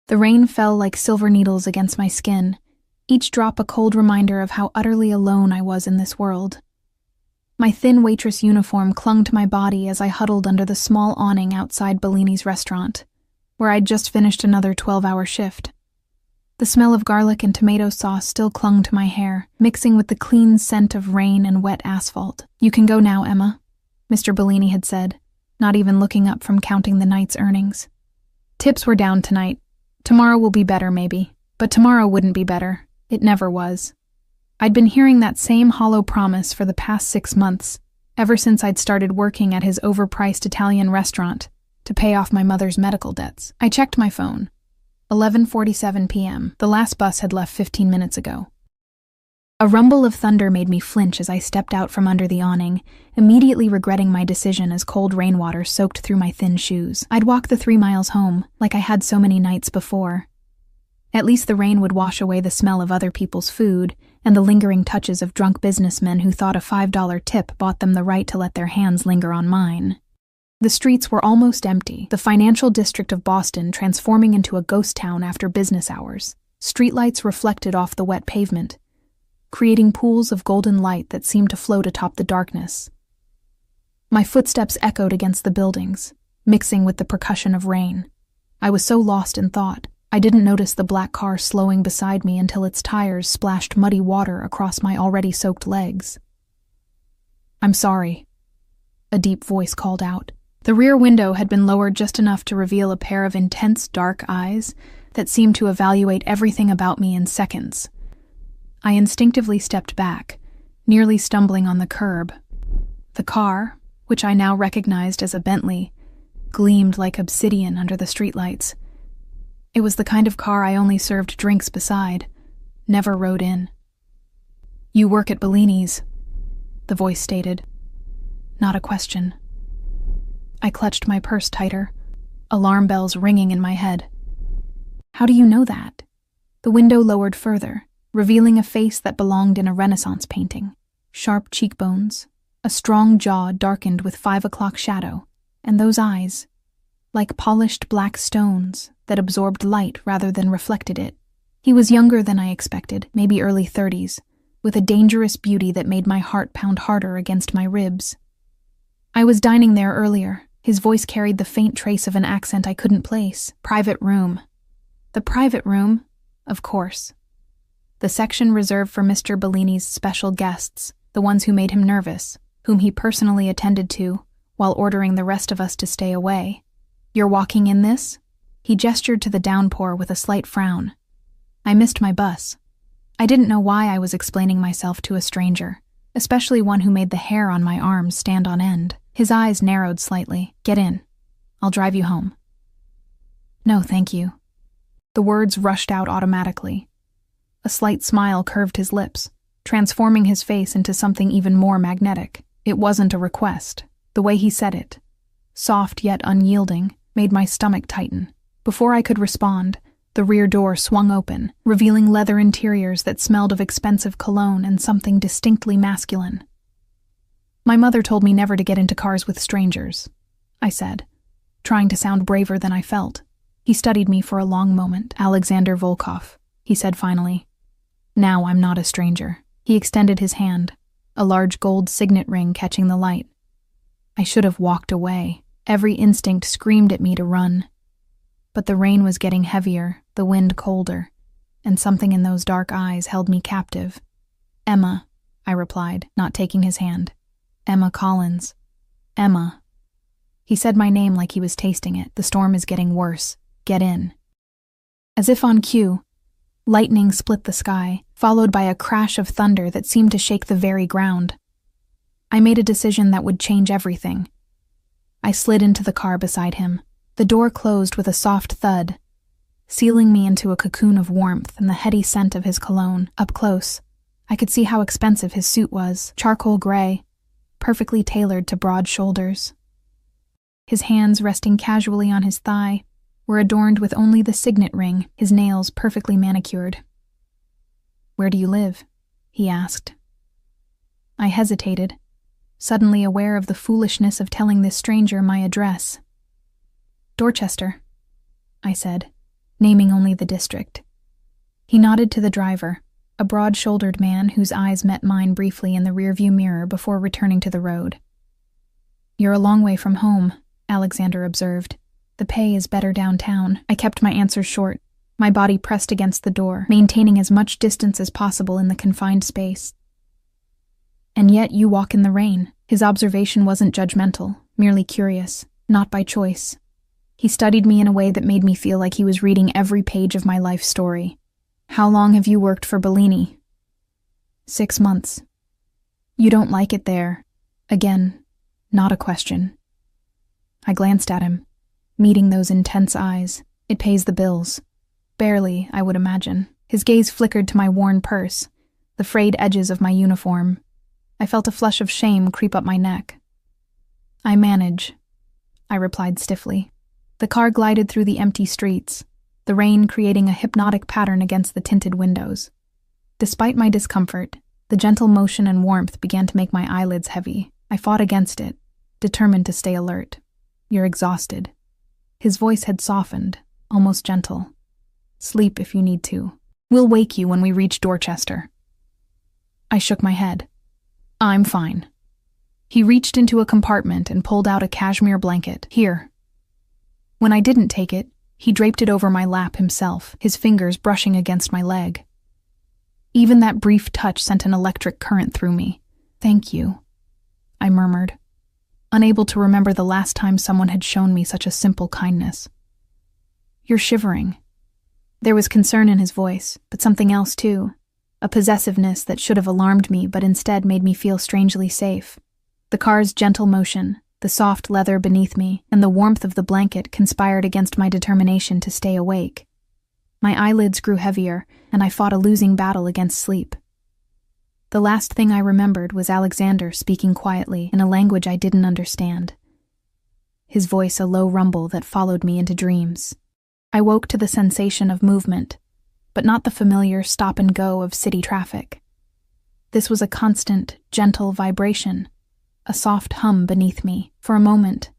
The rain fell like silver needles against my skin, each drop a cold reminder of how utterly alone I was in this world. My thin waitress uniform clung to my body as I huddled under the small awning outside Bellini's restaurant, where I'd just finished another 12-hour shift. The smell of garlic and tomato sauce still clung to my hair, mixing with the clean scent of rain and wet asphalt. "You can go now, Emma," Mr. Bellini had said, not even looking up from counting the night's earnings. "Tips were down tonight. Tomorrow will be better, maybe. But tomorrow wouldn't be better. It never was." I'd been hearing that same hollow promise for the past 6 months, ever since I'd started working at his overpriced Italian restaurant to pay off my mother's medical debts. I checked my phone. 11:47 p.m. The last bus had left 15 minutes ago. A rumble of thunder made me flinch as I stepped out from under the awning, immediately regretting my decision as cold rainwater soaked through my thin shoes. I'd walk the 3 miles home, like I had so many nights before. At least the rain would wash away the smell of other people's food and the lingering touches of drunk businessmen who thought a $5 tip bought them the right to let their hands linger on mine. The streets were almost empty, the financial district of Boston transforming into a ghost town after business hours. Streetlights reflected off the wet pavement, creating pools of golden light that seemed to float atop the darkness. My footsteps echoed against the buildings, mixing with the percussion of rain. I was so lost in thought, I didn't notice the black car slowing beside me until its tires splashed muddy water across my already soaked legs. "I'm sorry," a deep voice called out. The rear window had been lowered just enough to reveal a pair of intense dark eyes that seemed to evaluate everything about me in seconds. I instinctively stepped back, nearly stumbling on the curb. The car, which I now recognized as a Bentley, gleamed like obsidian under the streetlights. It was the kind of car I only served drinks beside, never rode in. "You work at Bellini's," the voice stated. Not a question. I clutched my purse tighter, alarm bells ringing in my head. "How do you know that?" The window lowered further, revealing a face that belonged in a Renaissance painting. Sharp cheekbones, a strong jaw darkened with 5 o'clock shadow, and those eyes, like polished black stones that absorbed light rather than reflected it. He was younger than I expected, maybe early 30s, with a dangerous beauty that made my heart pound harder against my ribs. "I was dining there earlier." His voice carried the faint trace of an accent I couldn't place. "Private room." The private room? Of course. The section reserved for Mr. Bellini's special guests, the ones who made him nervous, whom he personally attended to, while ordering the rest of us to stay away. "You're walking in this?" He gestured to the downpour with a slight frown. I missed my bus. I didn't know why I was explaining myself to a stranger, especially one who made the hair on my arms stand on end. His eyes narrowed slightly. "Get in. I'll drive you home." "No, thank you." The words rushed out automatically. A slight smile curved his lips, transforming his face into something even more magnetic. It wasn't a request. The way he said it, soft yet unyielding, made my stomach tighten. Before I could respond, the rear door swung open, revealing leather interiors that smelled of expensive cologne and something distinctly masculine. "My mother told me never to get into cars with strangers," I said, trying to sound braver than I felt. He studied me for a long moment. "Alexander Volkov," he said finally. "Now I'm not a stranger." He extended his hand, a large gold signet ring catching the light. I should have walked away. Every instinct screamed at me to run. But the rain was getting heavier, the wind colder, and something in those dark eyes held me captive. "Emma," I replied, not taking his hand. "Emma Collins. Emma." He said my name like he was tasting it. "The storm is getting worse. Get in." As if on cue, lightning split the sky, followed by a crash of thunder that seemed to shake the very ground. I made a decision that would change everything. I slid into the car beside him. The door closed with a soft thud, sealing me into a cocoon of warmth and the heady scent of his cologne. Up close, I could see how expensive his suit was, charcoal gray, perfectly tailored to broad shoulders. His hands resting casually on his thigh were adorned with only the signet ring, his nails perfectly manicured. "Where do you live?" he asked. I hesitated, suddenly aware of the foolishness of telling this stranger my address. "Dorchester," I said. naming only the district. He nodded to the driver, a broad-shouldered man whose eyes met mine briefly in the rearview mirror before returning to the road. "You're a long way from home," Alexander observed. "The pay is better downtown." I kept my answers short, my body pressed against the door, maintaining as much distance as possible in the confined space. "And yet you walk in the rain." His observation wasn't judgmental, merely curious, not by choice. He studied me in a way that made me feel like he was reading every page of my life story. "How long have you worked for Bellini?" 6 months. "You don't like it there?" Again, not a question. I glanced at him, meeting those intense eyes. "It pays the bills." "Barely, I would imagine." His gaze flickered to my worn purse, the frayed edges of my uniform. I felt a flush of shame creep up my neck. "I manage," I replied stiffly. The car glided through the empty streets, the rain creating a hypnotic pattern against the tinted windows. Despite my discomfort, the gentle motion and warmth began to make my eyelids heavy. I fought against it, determined to stay alert. "You're exhausted." His voice had softened, almost gentle. "Sleep if you need to. We'll wake you when we reach Dorchester." I shook my head. "I'm fine." He reached into a compartment and pulled out a cashmere blanket. "Here." When I didn't take it, he draped it over my lap himself, his fingers brushing against my leg. Even that brief touch sent an electric current through me. "Thank you," I murmured, unable to remember the last time someone had shown me such a simple kindness. "You're shivering." There was concern in his voice, but something else too, a possessiveness that should have alarmed me but instead made me feel strangely safe. The car's gentle motion, the soft leather beneath me, and the warmth of the blanket conspired against my determination to stay awake. My eyelids grew heavier, and I fought a losing battle against sleep. The last thing I remembered was Alexander speaking quietly in a language I didn't understand. His voice a low rumble that followed me into dreams. I woke to the sensation of movement, but not the familiar stop and go of city traffic. This was a constant, gentle vibration, a soft hum beneath me. For a moment,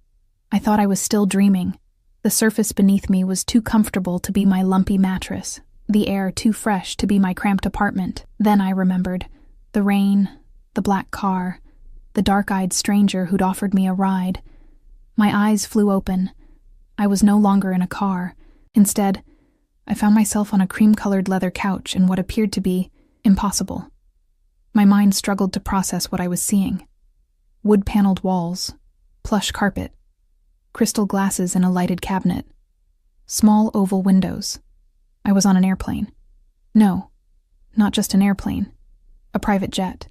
I thought I was still dreaming. The surface beneath me was too comfortable to be my lumpy mattress, the air too fresh to be my cramped apartment. Then I remembered the rain, the black car, the dark-eyed stranger who'd offered me a ride. My eyes flew open. I was no longer in a car. Instead, I found myself on a cream-colored leather couch in what appeared to be impossible. My mind struggled to process what I was seeing. Wood-paneled walls, plush carpet, crystal glasses in a lighted cabinet, small oval windows. I was on an airplane. No, not just an airplane, a private jet.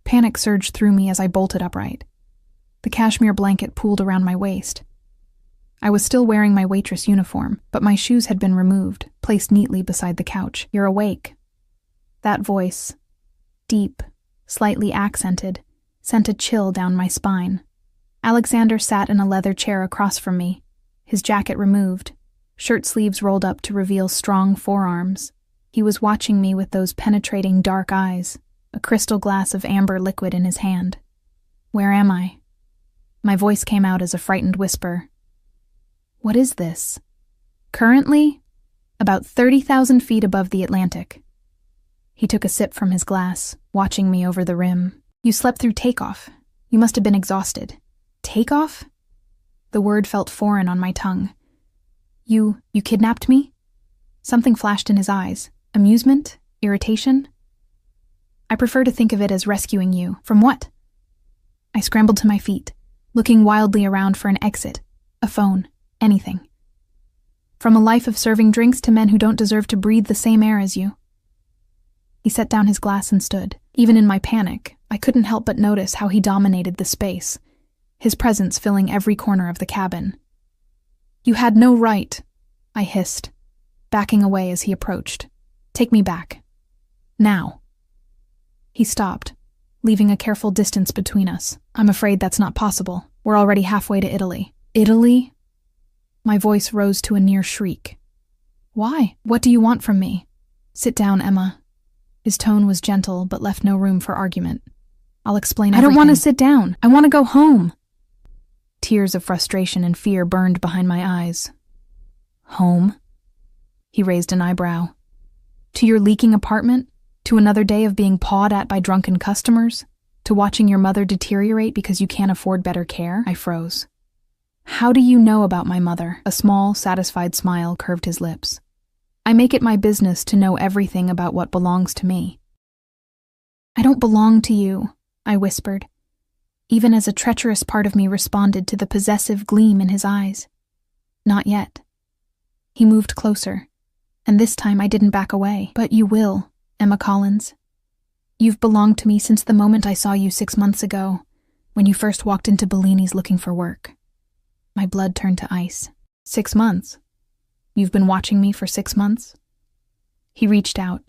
Panic surged through me as I bolted upright. The cashmere blanket pooled around my waist. I was still wearing my waitress uniform, but my shoes had been removed, placed neatly beside the couch. "You're awake." That voice, deep, slightly accented, sent a chill down my spine. Alexander sat in a leather chair across from me, his jacket removed, shirt sleeves rolled up to reveal strong forearms. He was watching me with those penetrating dark eyes, a crystal glass of amber liquid in his hand. "Where am I?" My voice came out as a frightened whisper. "What is this?" "Currently, about 30,000 feet above the Atlantic." He took a sip from his glass, watching me over the rim. "You slept through takeoff. You must have been exhausted." "Takeoff?" The word felt foreign on my tongue. You kidnapped me?" Something flashed in his eyes. Amusement? Irritation? "I prefer to think of it as rescuing you." "From what?" I scrambled to my feet, looking wildly around for an exit, a phone, anything. "From a life of serving drinks to men who don't deserve to breathe the same air as you." He set down his glass and stood. Even in my panic, I couldn't help but notice how he dominated the space, his presence filling every corner of the cabin. "You had no right," I hissed, backing away as he approached. "Take me back. Now." He stopped, leaving a careful distance between us. "I'm afraid that's not possible. We're already halfway to Italy." "Italy?" My voice rose to a near shriek. "Why? What do you want from me?" "Sit down, Emma." His tone was gentle, but left no room for argument. "I'll explain everything." "I don't want to sit down. I want to go home." Tears of frustration and fear burned behind my eyes. "Home?" He raised an eyebrow. To your leaking apartment? To another day of being pawed at by drunken customers? To watching your mother deteriorate because you can't afford better care? I froze. How do you know about my mother? A small, satisfied smile curved his lips. I make it my business to know everything about what belongs to me. I don't belong to you, I whispered, even as a treacherous part of me responded to the possessive gleam in his eyes. Not yet. He moved closer, and this time I didn't back away. But you will, Emma Collins. You've belonged to me since the moment I saw you 6 months ago, when you first walked into Bellini's looking for work. My blood turned to ice. 6 months? You've been watching me for 6 months? He reached out,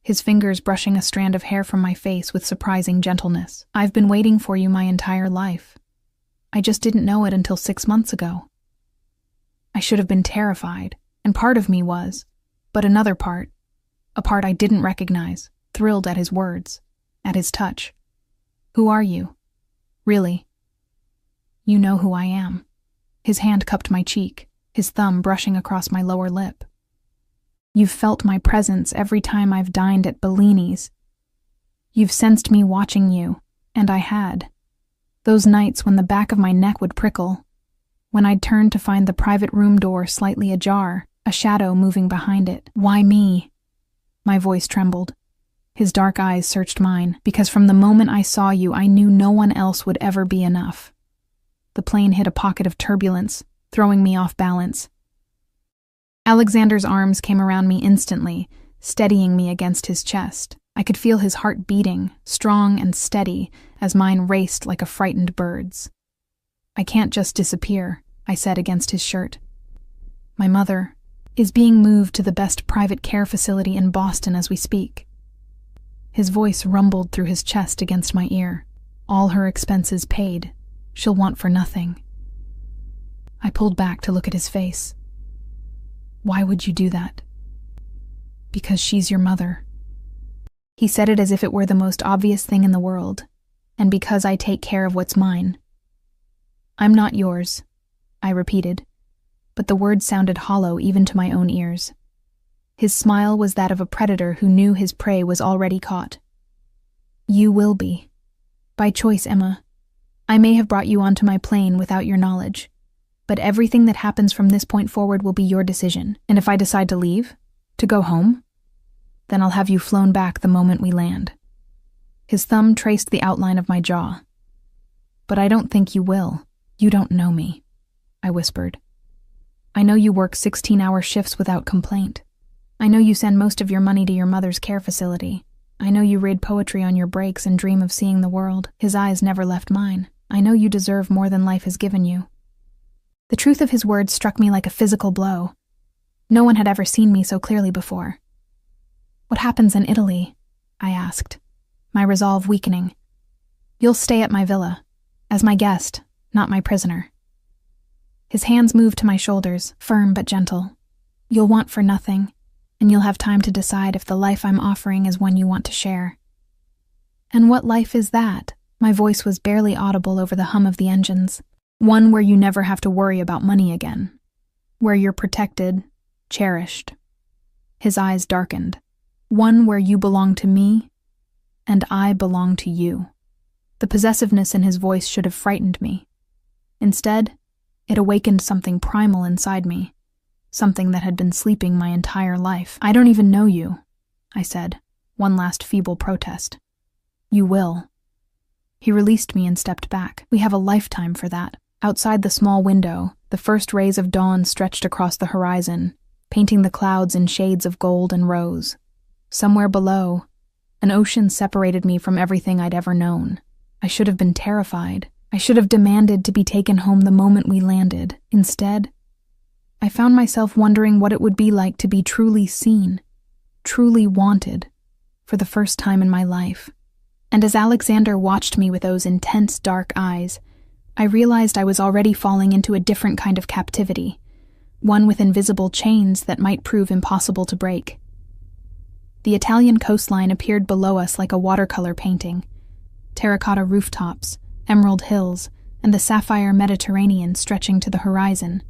his fingers brushing a strand of hair from my face with surprising gentleness. I've been waiting for you my entire life. I just didn't know it until 6 months ago. I should have been terrified, and part of me was, but another part, a part I didn't recognize, thrilled at his words, at his touch. Who are you? Really? You know who I am. His hand cupped my cheek, his thumb brushing across my lower lip. You've felt my presence every time I've dined at Bellini's. You've sensed me watching you, and I had. Those nights when the back of my neck would prickle, when I'd turn to find the private room door slightly ajar, a shadow moving behind it. Why me? My voice trembled. His dark eyes searched mine, because from the moment I saw you, I knew no one else would ever be enough. The plane hit a pocket of turbulence, throwing me off balance. Alexander's arms came around me instantly, steadying me against his chest. I could feel his heart beating, strong and steady, as mine raced like a frightened bird's. I can't just disappear, I said against his shirt. My mother is being moved to the best private care facility in Boston as we speak. His voice rumbled through his chest against my ear. All her expenses paid. She'll want for nothing. I pulled back to look at his face. Why would you do that? Because she's your mother. He said it as if it were the most obvious thing in the world, and because I take care of what's mine. I'm not yours, I repeated, but the words sounded hollow even to my own ears. His smile was that of a predator who knew his prey was already caught. You will be. By choice, Emma. I may have brought you onto my plane without your knowledge, but everything that happens from this point forward will be your decision. And if I decide to leave, to go home, then I'll have you flown back the moment we land. His thumb traced the outline of my jaw. But I don't think you will. You don't know me, I whispered. I know you work 16-hour shifts without complaint. I know you send most of your money to your mother's care facility. I know you read poetry on your breaks and dream of seeing the world. His eyes never left mine. I know you deserve more than life has given you. The truth of his words struck me like a physical blow. No one had ever seen me so clearly before. What happens in Italy? I asked, my resolve weakening. You'll stay at my villa, as my guest, not my prisoner. His hands moved to my shoulders, firm but gentle. You'll want for nothing, and you'll have time to decide if the life I'm offering is one you want to share. And what life is that? My voice was barely audible over the hum of the engines. One where you never have to worry about money again. Where you're protected, cherished. His eyes darkened. One where you belong to me, and I belong to you. The possessiveness in his voice should have frightened me. Instead, it awakened something primal inside me, something that had been sleeping my entire life. I don't even know you, I said, one last feeble protest. You will. He released me and stepped back. We have a lifetime for that. Outside the small window, the first rays of dawn stretched across the horizon, painting the clouds in shades of gold and rose. Somewhere below, an ocean separated me from everything I'd ever known. I should have been terrified. I should have demanded to be taken home the moment we landed. Instead, I found myself wondering what it would be like to be truly seen, truly wanted, for the first time in my life. And as Alexander watched me with those intense dark eyes, I realized I was already falling into a different kind of captivity, one with invisible chains that might prove impossible to break. The Italian coastline appeared below us like a watercolor painting. Terracotta rooftops, emerald hills, and the sapphire Mediterranean stretching to the horizon.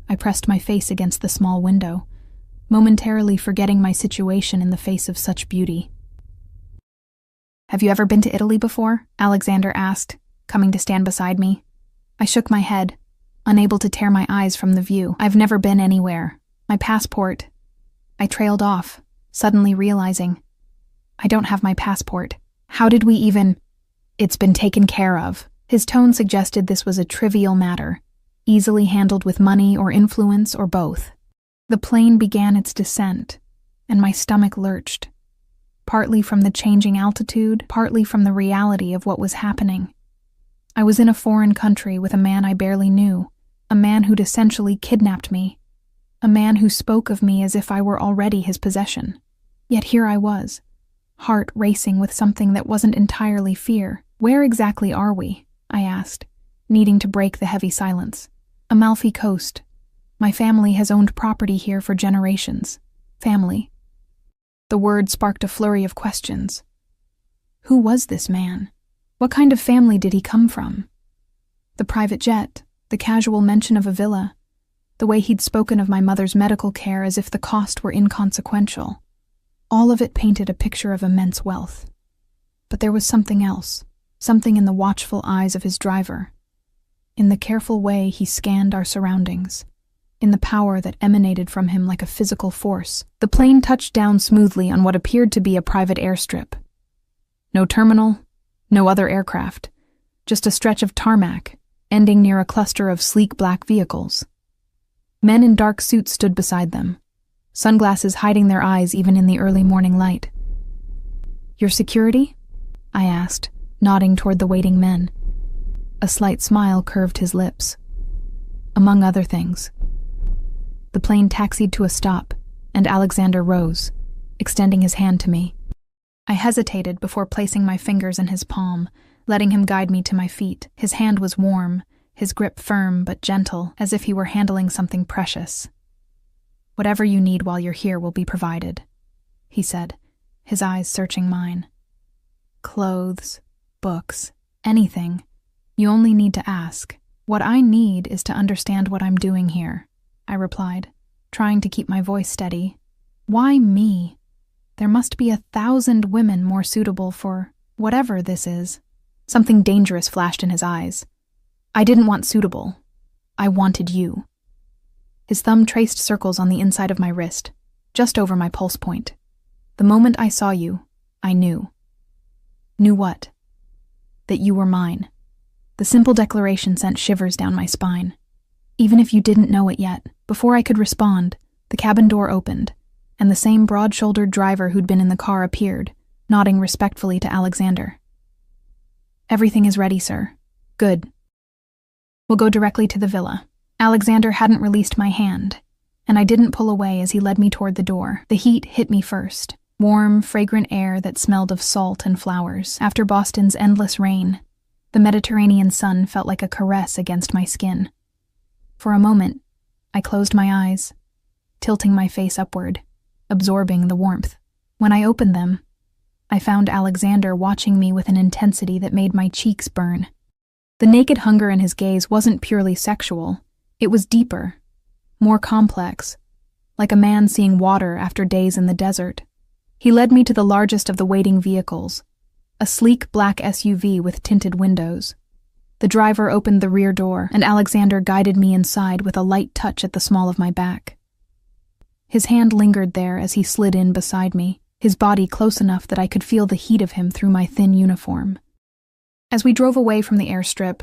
I pressed my face against the small window, momentarily forgetting my situation in the face of such beauty. "Have you ever been to Italy before?" Alexander asked, coming to stand beside me. I shook my head, unable to tear my eyes from the view. "I've never been anywhere. My passport—" I trailed off, suddenly realizing, I don't have my passport. How did we even— "It's been taken care of." His tone suggested this was a trivial matter, easily handled with money or influence or both. The plane began its descent, and my stomach lurched, partly from the changing altitude, partly from the reality of what was happening. I was in a foreign country with a man I barely knew, a man who'd essentially kidnapped me, a man who spoke of me as if I were already his possession. Yet here I was, heart racing with something that wasn't entirely fear. "Where exactly are we?" I asked, needing to break the heavy silence. "Amalfi Coast. My family has owned property here for generations." Family. The word sparked a flurry of questions. Who was this man? What kind of family did he come from? The private jet, the casual mention of a villa, the way he'd spoken of my mother's medical care as if the cost were inconsequential. All of it painted a picture of immense wealth. But there was something else, something in the watchful eyes of his driver, in the careful way he scanned our surroundings, in the power that emanated from him like a physical force. The plane touched down smoothly on what appeared to be a private airstrip. No terminal, no other aircraft, just a stretch of tarmac, ending near a cluster of sleek black vehicles. Men in dark suits stood beside them, sunglasses hiding their eyes even in the early morning light. "Your security?" I asked, nodding toward the waiting men. A slight smile curved his lips. "Among other things." The plane taxied to a stop, and Alexander rose, extending his hand to me. I hesitated before placing my fingers in his palm, letting him guide me to my feet. His hand was warm, his grip firm but gentle, as if he were handling something precious. "Whatever you need while you're here will be provided," he said, his eyes searching mine. "Clothes, books, anything. You only need to ask. What I need is to understand what I'm doing here," I replied, trying to keep my voice steady. "Why me? There must be 1,000 women more suitable for whatever this is." Something dangerous flashed in his eyes. "I didn't want suitable. I wanted you." His thumb traced circles on the inside of my wrist, just over my pulse point. "The moment I saw you, I knew." "Knew what?" "That you were mine." The simple declaration sent shivers down my spine. Even if you didn't know it yet, before I could respond, the cabin door opened, and the same broad-shouldered driver who'd been in the car appeared, nodding respectfully to Alexander. "Everything is ready, sir." "Good. We'll go directly to the villa." Alexander hadn't released my hand, and I didn't pull away as he led me toward the door. The heat hit me first, warm, fragrant air that smelled of salt and flowers. After Boston's endless rain, the Mediterranean sun felt like a caress against my skin. For a moment, I closed my eyes, tilting my face upward, absorbing the warmth. When I opened them, I found Alexander watching me with an intensity that made my cheeks burn. The naked hunger in his gaze wasn't purely sexual. It was deeper, more complex, like a man seeing water after days in the desert. He led me to the largest of the waiting vehicles, a sleek black SUV with tinted windows. The driver opened the rear door, and Alexander guided me inside with a light touch at the small of my back. His hand lingered there as he slid in beside me, his body close enough that I could feel the heat of him through my thin uniform. As we drove away from the airstrip,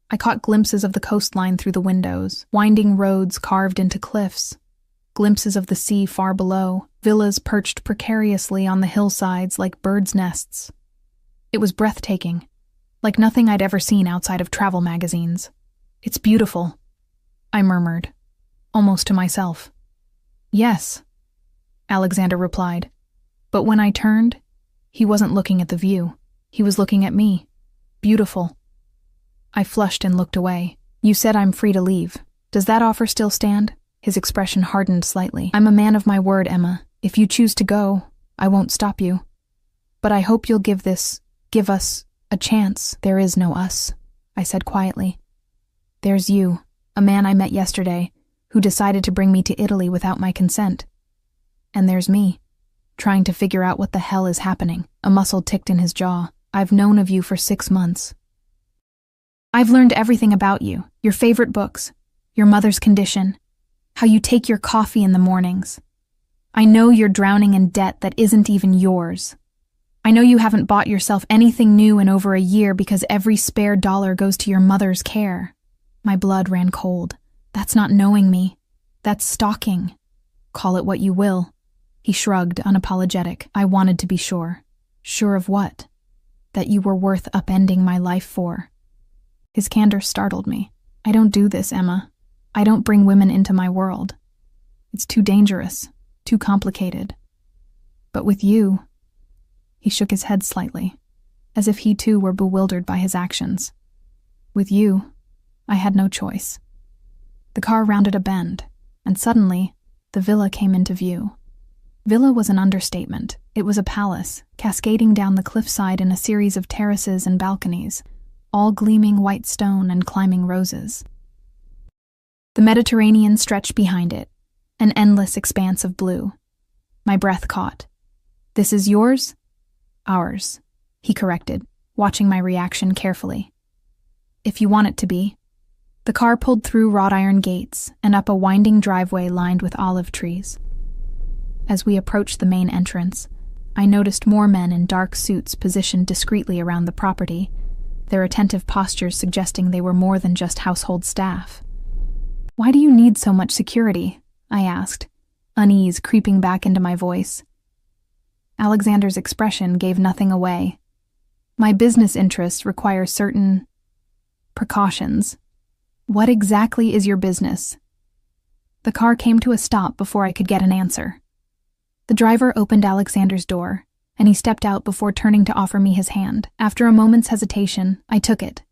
I caught glimpses of the coastline through the windows, winding roads carved into cliffs, glimpses of the sea far below, villas perched precariously on the hillsides like birds' nests. It was breathtaking, like nothing I'd ever seen outside of travel magazines. "It's beautiful," I murmured, almost to myself. "Yes," Alexander replied, but when I turned, he wasn't looking at the view. He was looking at me. "Beautiful." I flushed and looked away. "You said I'm free to leave. Does that offer still stand?" His expression hardened slightly. "I'm a man of my word, Emma. If you choose to go, I won't stop you. But I hope you'll give us a chance." "There is no us," I said quietly. "There's you, a man I met yesterday, who decided to bring me to Italy without my consent. And there's me, trying to figure out what the hell is happening. A muscle ticked in his jaw. I've known of you for 6 months. I've learned everything about you, your favorite books, your mother's condition, how you take your coffee in the mornings. I know you're drowning in debt that isn't even yours. I know you haven't bought yourself anything new in over a year because every spare dollar goes to your mother's care. My blood ran cold. That's not knowing me. That's stalking. Call it what you will. He shrugged, unapologetic. I wanted to be sure. Sure of what? That you were worth upending my life for. His candor startled me. I don't do this, Emma. I don't bring women into my world. It's too dangerous, too complicated. But with you... He shook his head slightly, as if he too were bewildered by his actions. With you, I had no choice. The car rounded a bend, and suddenly, the villa came into view. Villa was an understatement. It was a palace, cascading down the cliffside in a series of terraces and balconies, all gleaming white stone and climbing roses. The Mediterranean stretched behind it, an endless expanse of blue. My breath caught. This is yours? Ours, he corrected, watching my reaction carefully. If you want it to be. The car pulled through wrought iron gates and up a winding driveway lined with olive trees. As we approached the main entrance, I noticed more men in dark suits positioned discreetly around the property, their attentive postures suggesting they were more than just household staff. Why do you need so much security? I asked, unease creeping back into my voice. Alexander's expression gave nothing away. My business interests require certain precautions. What exactly is your business? The car came to a stop before I could get an answer. The driver opened Alexander's door, and he stepped out before turning to offer me his hand. After a moment's hesitation, I took it,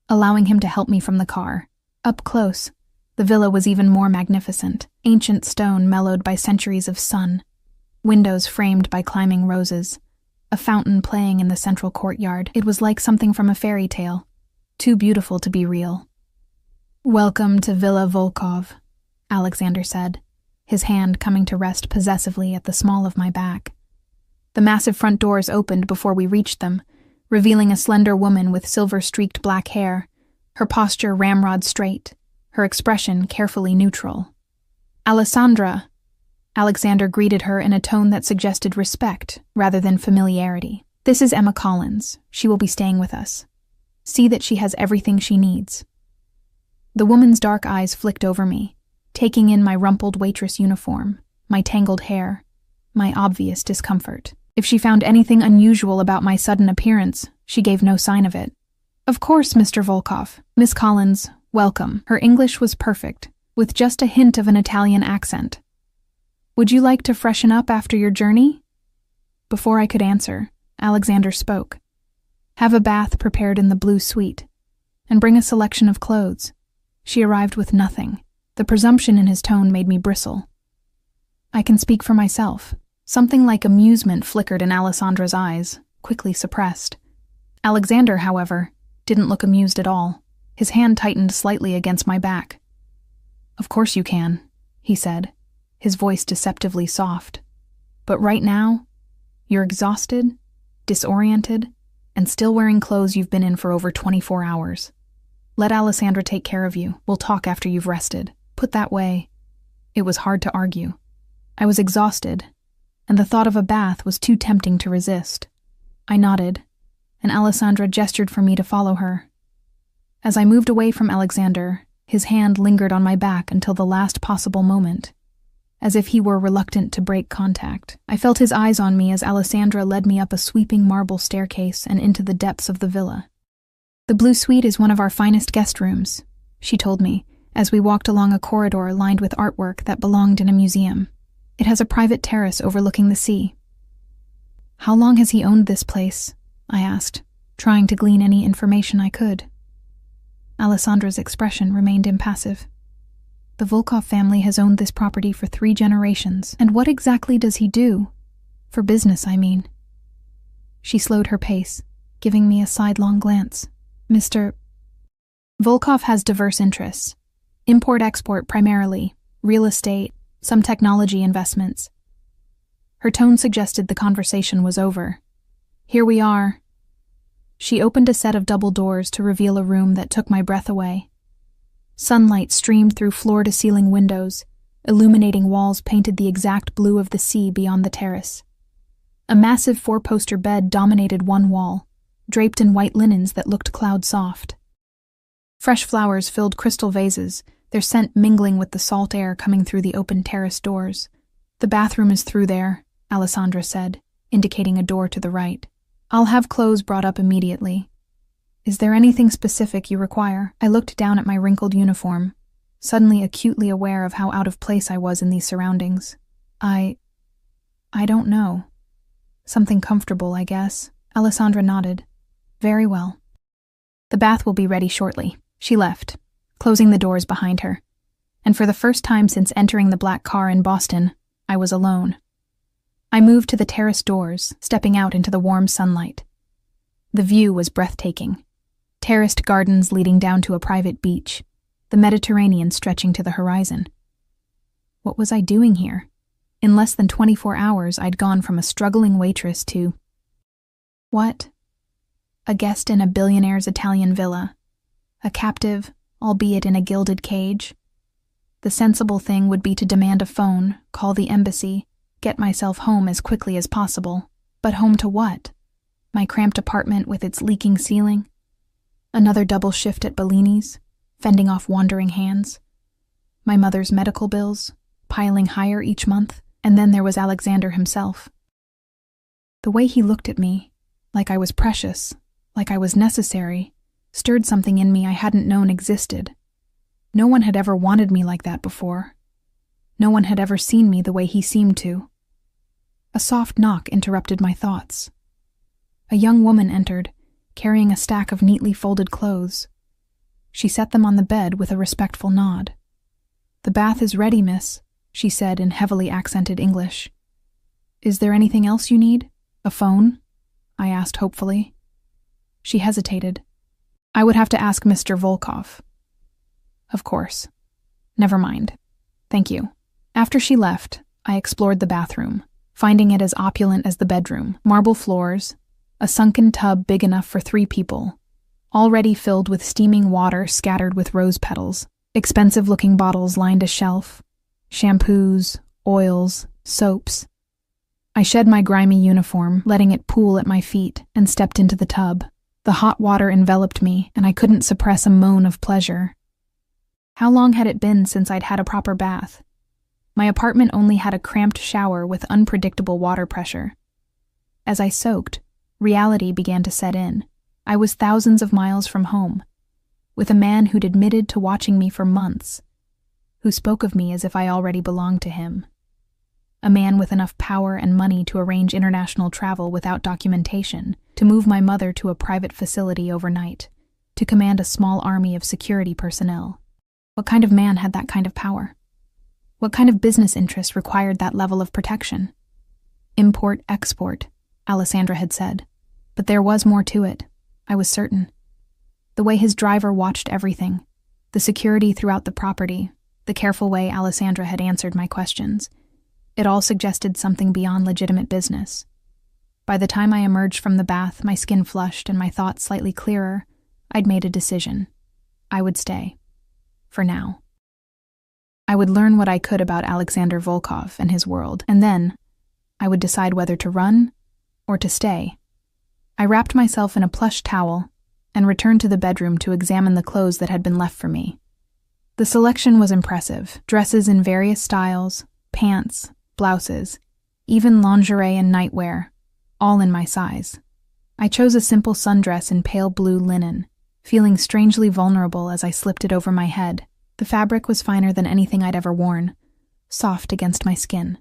allowing him to help me from the car. Up close, the villa was even more magnificent, ancient stone mellowed by centuries of sun, windows framed by climbing roses, a fountain playing in the central courtyard. It was like something from a fairy tale, too beautiful to be real. Welcome to Villa Volkov, Alexander said, his hand coming to rest possessively at the small of my back. The massive front doors opened before we reached them, revealing a slender woman with silver-streaked black hair, her posture ramrod straight, her expression carefully neutral. Alessandra! Alexander greeted her in a tone that suggested respect rather than familiarity. This is Emma Collins. She will be staying with us. See that she has everything she needs. The woman's dark eyes flicked over me, taking in my rumpled waitress uniform, my tangled hair, my obvious discomfort. If she found anything unusual about my sudden appearance, she gave no sign of it. Of course, Mr. Volkov. Miss Collins, welcome. Her English was perfect, with just a hint of an Italian accent. Would you like to freshen up after your journey? Before I could answer, Alexander spoke. Have a bath prepared in the blue suite, and bring a selection of clothes. She arrived with nothing. The presumption in his tone made me bristle. I can speak for myself. Something like amusement flickered in Alessandra's eyes, quickly suppressed. Alexander, however, didn't look amused at all. His hand tightened slightly against my back. Of course you can, he said, his voice deceptively soft. But right now, you're exhausted, disoriented, and still wearing clothes you've been in for over 24 hours. Let Alessandra take care of you. We'll talk after you've rested. Put that way, it was hard to argue. I was exhausted, and the thought of a bath was too tempting to resist. I nodded, and Alessandra gestured for me to follow her. As I moved away from Alexander, his hand lingered on my back until the last possible moment, as if he were reluctant to break contact. I felt his eyes on me as Alessandra led me up a sweeping marble staircase and into the depths of the villa. The blue suite is one of our finest guest rooms, she told me, as we walked along a corridor lined with artwork that belonged in a museum. It has a private terrace overlooking the sea. How long has he owned this place? I asked, trying to glean any information I could. Alessandra's expression remained impassive. The Volkov family has owned this property for 3 generations. And what exactly does he do? For business, I mean. She slowed her pace, giving me a sidelong glance. Mr. Volkov has diverse interests. Import-export primarily, real estate, some technology investments. Her tone suggested the conversation was over. "Here we are." She opened a set of double doors to reveal a room that took my breath away. Sunlight streamed through floor-to-ceiling windows, illuminating walls painted the exact blue of the sea beyond the terrace. A massive four-poster bed dominated one wall, draped in white linens that looked cloud-soft. Fresh flowers filled crystal vases, their scent mingling with the salt air coming through the open terrace doors. "The bathroom is through there," Alessandra said, indicating a door to the right. "I'll have clothes brought up immediately." "Is there anything specific you require?" I looked down at my wrinkled uniform, suddenly acutely aware of how out of place I was in these surroundings. I don't know. Something comfortable, I guess." Alessandra nodded. "Very well. The bath will be ready shortly." She left, closing the doors behind her. And for the first time since entering the black car in Boston, I was alone. I moved to the terrace doors, stepping out into the warm sunlight. The view was breathtaking. Terraced gardens leading down to a private beach, the Mediterranean stretching to the horizon. What was I doing here? In less than 24 hours, I'd gone from a struggling waitress to... what? A guest in a billionaire's Italian villa. A captive, albeit in a gilded cage. The sensible thing would be to demand a phone, call the embassy, get myself home as quickly as possible. But home to what? My cramped apartment with its leaking ceiling? Another double shift at Bellini's, fending off wandering hands? My mother's medical bills, piling higher each month? And then there was Alexander himself. The way he looked at me, like I was precious, like I was necessary, stirred something in me I hadn't known existed. No one had ever wanted me like that before. No one had ever seen me the way he seemed to. A soft knock interrupted my thoughts. A young woman entered, carrying a stack of neatly folded clothes. She set them on the bed with a respectful nod. "The bath is ready, miss," she said in heavily accented English. "Is there anything else you need? A phone?" I asked hopefully. She hesitated. "I would have to ask Mr. Volkov." "Of course. Never mind. Thank you." After she left, I explored the bathroom, finding it as opulent as the bedroom. Marble floors, a sunken tub big enough for 3 people, already filled with steaming water scattered with rose petals. Expensive-looking bottles lined a shelf. Shampoos, oils, soaps. I shed my grimy uniform, letting it pool at my feet, and stepped into the tub. The hot water enveloped me, and I couldn't suppress a moan of pleasure. How long had it been since I'd had a proper bath? My apartment only had a cramped shower with unpredictable water pressure. As I soaked, reality began to set in. I was thousands of miles from home, with a man who'd admitted to watching me for months, who spoke of me as if I already belonged to him. A man with enough power and money to arrange international travel without documentation, to move my mother to a private facility overnight, to command a small army of security personnel. What kind of man had that kind of power? What kind of business interest required that level of protection? Import-export, Alessandra had said. But there was more to it, I was certain. The way his driver watched everything, the security throughout the property, the careful way Alessandra had answered my questions. It all suggested something beyond legitimate business. By the time I emerged from the bath, my skin flushed and my thoughts slightly clearer, I'd made a decision. I would stay. For now. I would learn what I could about Alexander Volkov and his world, and then I would decide whether to run or to stay. I wrapped myself in a plush towel and returned to the bedroom to examine the clothes that had been left for me. The selection was impressive. Dresses in various styles, pants, blouses, even lingerie and nightwear, all in my size. I chose a simple sundress in pale blue linen, feeling strangely vulnerable as I slipped it over my head. The fabric was finer than anything I'd ever worn, soft against my skin.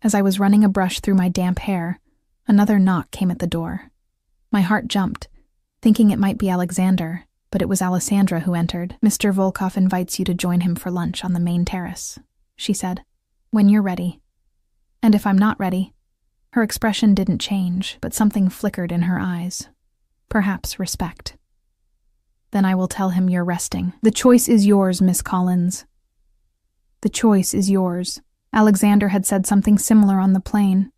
As I was running a brush through my damp hair, another knock came at the door. My heart jumped, thinking it might be Alexander, but it was Alessandra who entered. "Mr. Volkov invites you to join him for lunch on the main terrace," she said. "When you're ready." And if I'm not ready? Her expression didn't change, but something flickered in her eyes. Perhaps respect. "Then I will tell him you're resting. The choice is yours, Miss Collins." The choice is yours. Alexander had said something similar on the plane.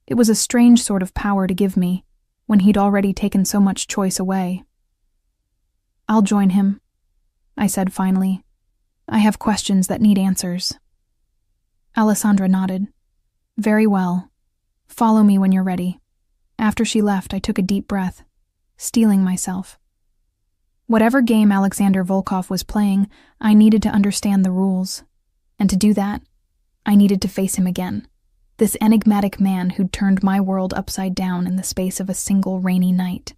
It was a strange sort of power to give me, when he'd already taken so much choice away. "I'll join him," I said finally. "I have questions that need answers." Alessandra nodded. "Very well. Follow me when you're ready." After she left, I took a deep breath, steeling myself. Whatever game Alexander Volkov was playing, I needed to understand the rules. And to do that, I needed to face him again. This enigmatic man who'd turned my world upside down in the space of a single rainy night.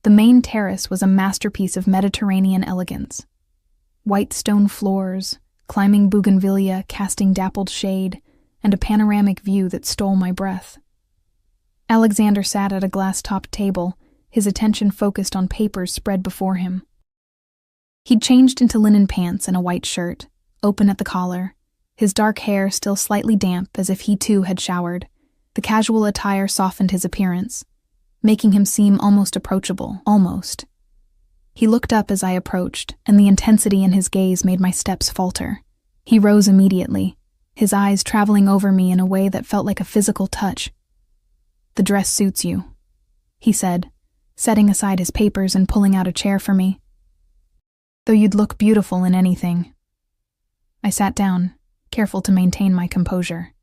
The main terrace was a masterpiece of Mediterranean elegance. White stone floors, climbing bougainvillea casting dappled shade, and a panoramic view that stole my breath. Alexander sat at a glass-topped table, his attention focused on papers spread before him. He'd changed into linen pants and a white shirt, open at the collar, his dark hair still slightly damp as if he too had showered. The casual attire softened his appearance, making him seem almost approachable, almost. He looked up as I approached, and the intensity in his gaze made my steps falter. He rose immediately, his eyes traveling over me in a way that felt like a physical touch. "The dress suits you," he said, setting aside his papers and pulling out a chair for me. "Though you'd look beautiful in anything." I sat down, careful to maintain my composure.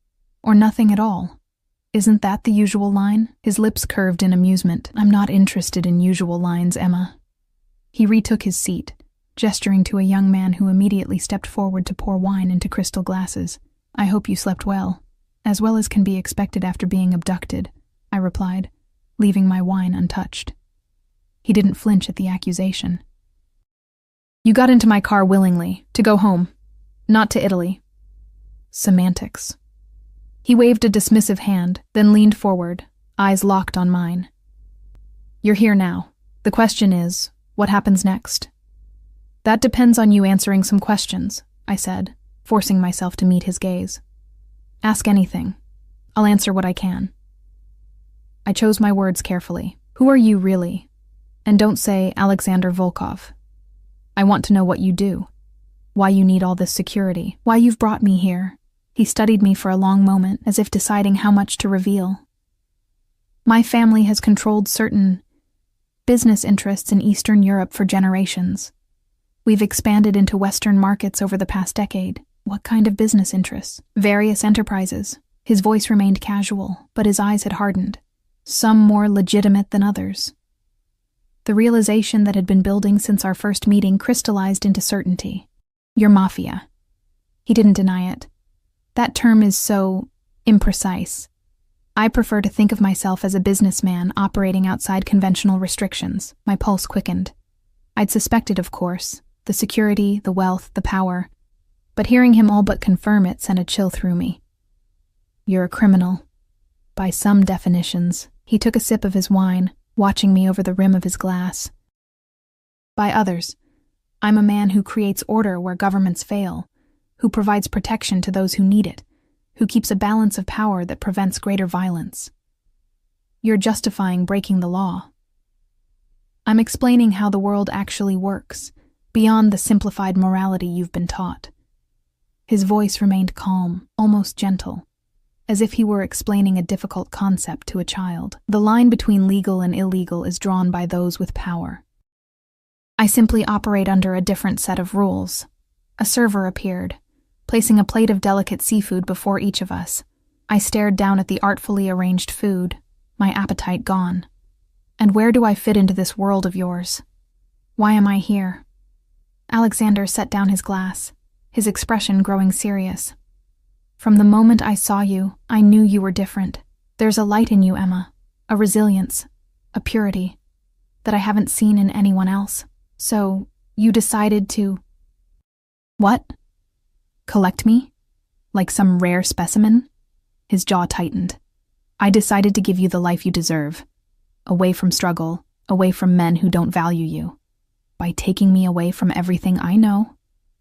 "Or nothing at all. Isn't that the usual line?" His lips curved in amusement. "I'm not interested in usual lines, Emma." He retook his seat, gesturing to a young man who immediately stepped forward to pour wine into crystal glasses. "I hope you slept well as can be expected after being abducted," I replied, leaving my wine untouched. He didn't flinch at the accusation. "You got into my car willingly, to go home, not to Italy." Semantics. He waved a dismissive hand, then leaned forward, eyes locked on mine. "You're here now. The question is, what happens next?" "That depends on you answering some questions," I said, forcing myself to meet his gaze. "Ask anything. I'll answer what I can." I chose my words carefully. "Who are you really? And don't say Alexander Volkov. I want to know what you do, why you need all this security, why you've brought me here." He studied me for a long moment, as if deciding how much to reveal. "My family has controlled certain business interests in Eastern Europe for generations. We've expanded into Western markets over the past decade." "What kind of business interests?" "Various enterprises." His voice remained casual, but his eyes had hardened. "Some more legitimate than others." The realization that had been building since our first meeting crystallized into certainty. "Your Mafia." He didn't deny it. "That term is so imprecise. I prefer to think of myself as a businessman operating outside conventional restrictions." My pulse quickened. I'd suspected, of course, the security, the wealth, the power, but hearing him all but confirm it sent a chill through me. "You're a criminal. By some definitions." He took a sip of his wine, watching me over the rim of his glass. "By others, I'm a man who creates order where governments fail, who provides protection to those who need it, who keeps a balance of power that prevents greater violence." "You're justifying breaking the law." "I'm explaining how the world actually works, beyond the simplified morality you've been taught." His voice remained calm, almost gentle, as if he were explaining a difficult concept to a child. "The line between legal and illegal is drawn by those with power. I simply operate under a different set of rules." A server appeared, placing a plate of delicate seafood before each of us. I stared down at the artfully arranged food, my appetite gone. "And where do I fit into this world of yours? Why am I here?" Alexander set down his glass, his expression growing serious. "From the moment I saw you, I knew you were different. There's a light in you, Emma, a resilience, a purity, that I haven't seen in anyone else. So, you decided to..." "What? Collect me? Like some rare specimen?" His jaw tightened. "I decided to give you the life you deserve. Away from struggle, away from men who don't value you. By taking me away from everything I know,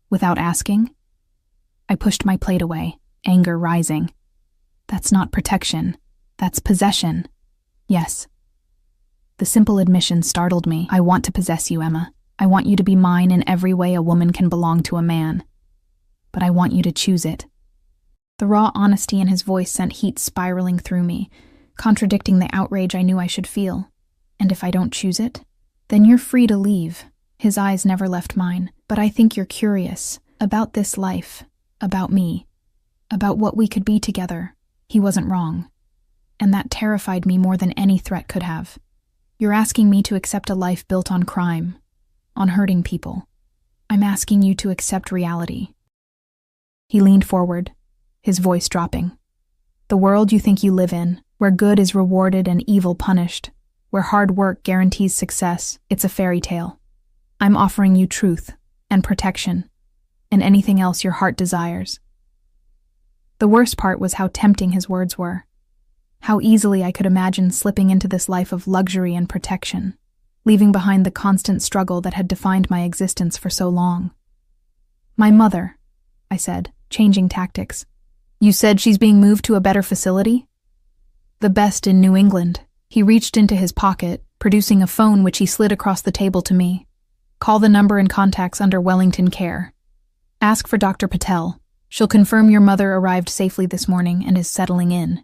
without asking." I pushed my plate away, anger rising. "That's not protection. That's possession." "Yes." The simple admission startled me. "I want to possess you, Emma. I want you to be mine in every way a woman can belong to a man. But I want you to choose it." The raw honesty in his voice sent heat spiraling through me, contradicting the outrage I knew I should feel. And if I don't choose it? Then you're free to leave. His eyes never left mine. But I think you're curious about this life, about me, about what we could be together. He wasn't wrong. And that terrified me more than any threat could have. You're asking me to accept a life built on crime, on hurting people. I'm asking you to accept reality. He leaned forward, his voice dropping. The world you think you live in, where good is rewarded and evil punished, where hard work guarantees success, it's a fairy tale. I'm offering you truth and protection and anything else your heart desires. The worst part was how tempting his words were. How easily I could imagine slipping into this life of luxury and protection, leaving behind the constant struggle that had defined my existence for so long. My mother, I said, changing tactics. You said she's being moved to a better facility? The best in New England. He reached into his pocket, producing a phone which he slid across the table to me. Call the number and contacts under Wellington Care. Ask for Dr. Patel. She'll confirm your mother arrived safely this morning and is settling in.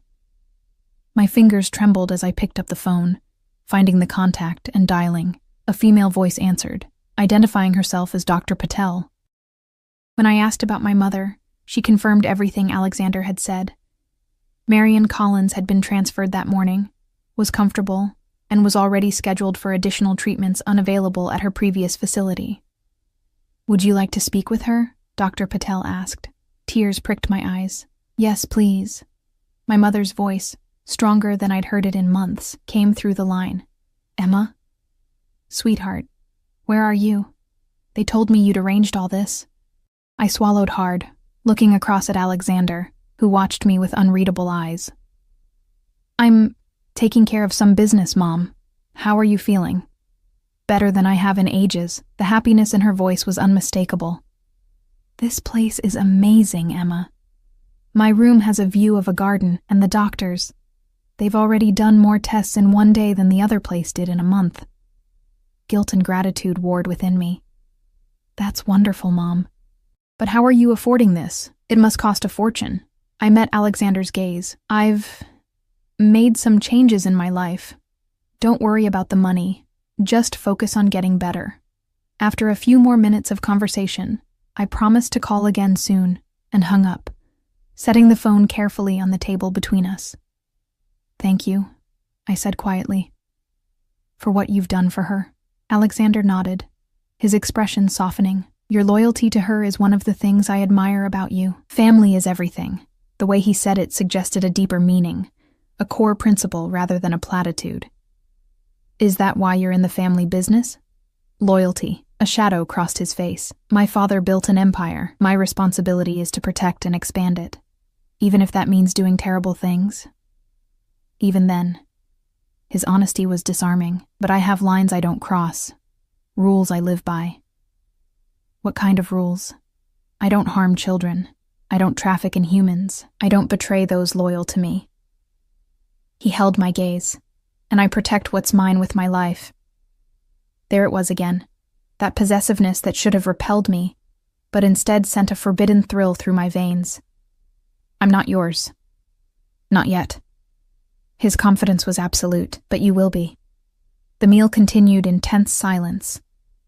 My fingers trembled as I picked up the phone, finding the contact and dialing. A female voice answered, identifying herself as Dr. Patel. When I asked about my mother, she confirmed everything Alexander had said. Marion Collins had been transferred that morning, was comfortable, and was already scheduled for additional treatments unavailable at her previous facility. Would you like to speak with her? Dr. Patel asked. Tears pricked my eyes. Yes, please. My mother's voice, stronger than I'd heard it in months, came through the line. Emma? Sweetheart, where are you? They told me you'd arranged all this. I swallowed hard, looking across at Alexander, who watched me with unreadable eyes. I'm taking care of some business, Mom. How are you feeling? Better than I have in ages. The happiness in her voice was unmistakable. This place is amazing, Emma. My room has a view of a garden, and the doctors. They've already done more tests in one day than the other place did in a month. Guilt and gratitude warred within me. That's wonderful, Mom. But how are you affording this? It must cost a fortune. I met Alexander's gaze. I've made some changes in my life. Don't worry about the money. Just focus on getting better. After a few more minutes of conversation, I promised to call again soon and hung up, setting the phone carefully on the table between us. Thank you, I said quietly, for what you've done for her. Alexander nodded, his expression softening. Your loyalty to her is one of the things I admire about you. Family is everything. The way he said it suggested a deeper meaning, a core principle rather than a platitude. Is that why you're in the family business? Loyalty. A shadow crossed his face. My father built an empire. My responsibility is to protect and expand it, even if that means doing terrible things. Even then, his honesty was disarming, but I have lines I don't cross, rules I live by. What kind of rules? I don't harm children. I don't traffic in humans. I don't betray those loyal to me. He held my gaze, and I protect what's mine with my life. There it was again, that possessiveness that should have repelled me, but instead sent a forbidden thrill through my veins. I'm not yours. Not yet. His confidence was absolute, but you will be. The meal continued in tense silence,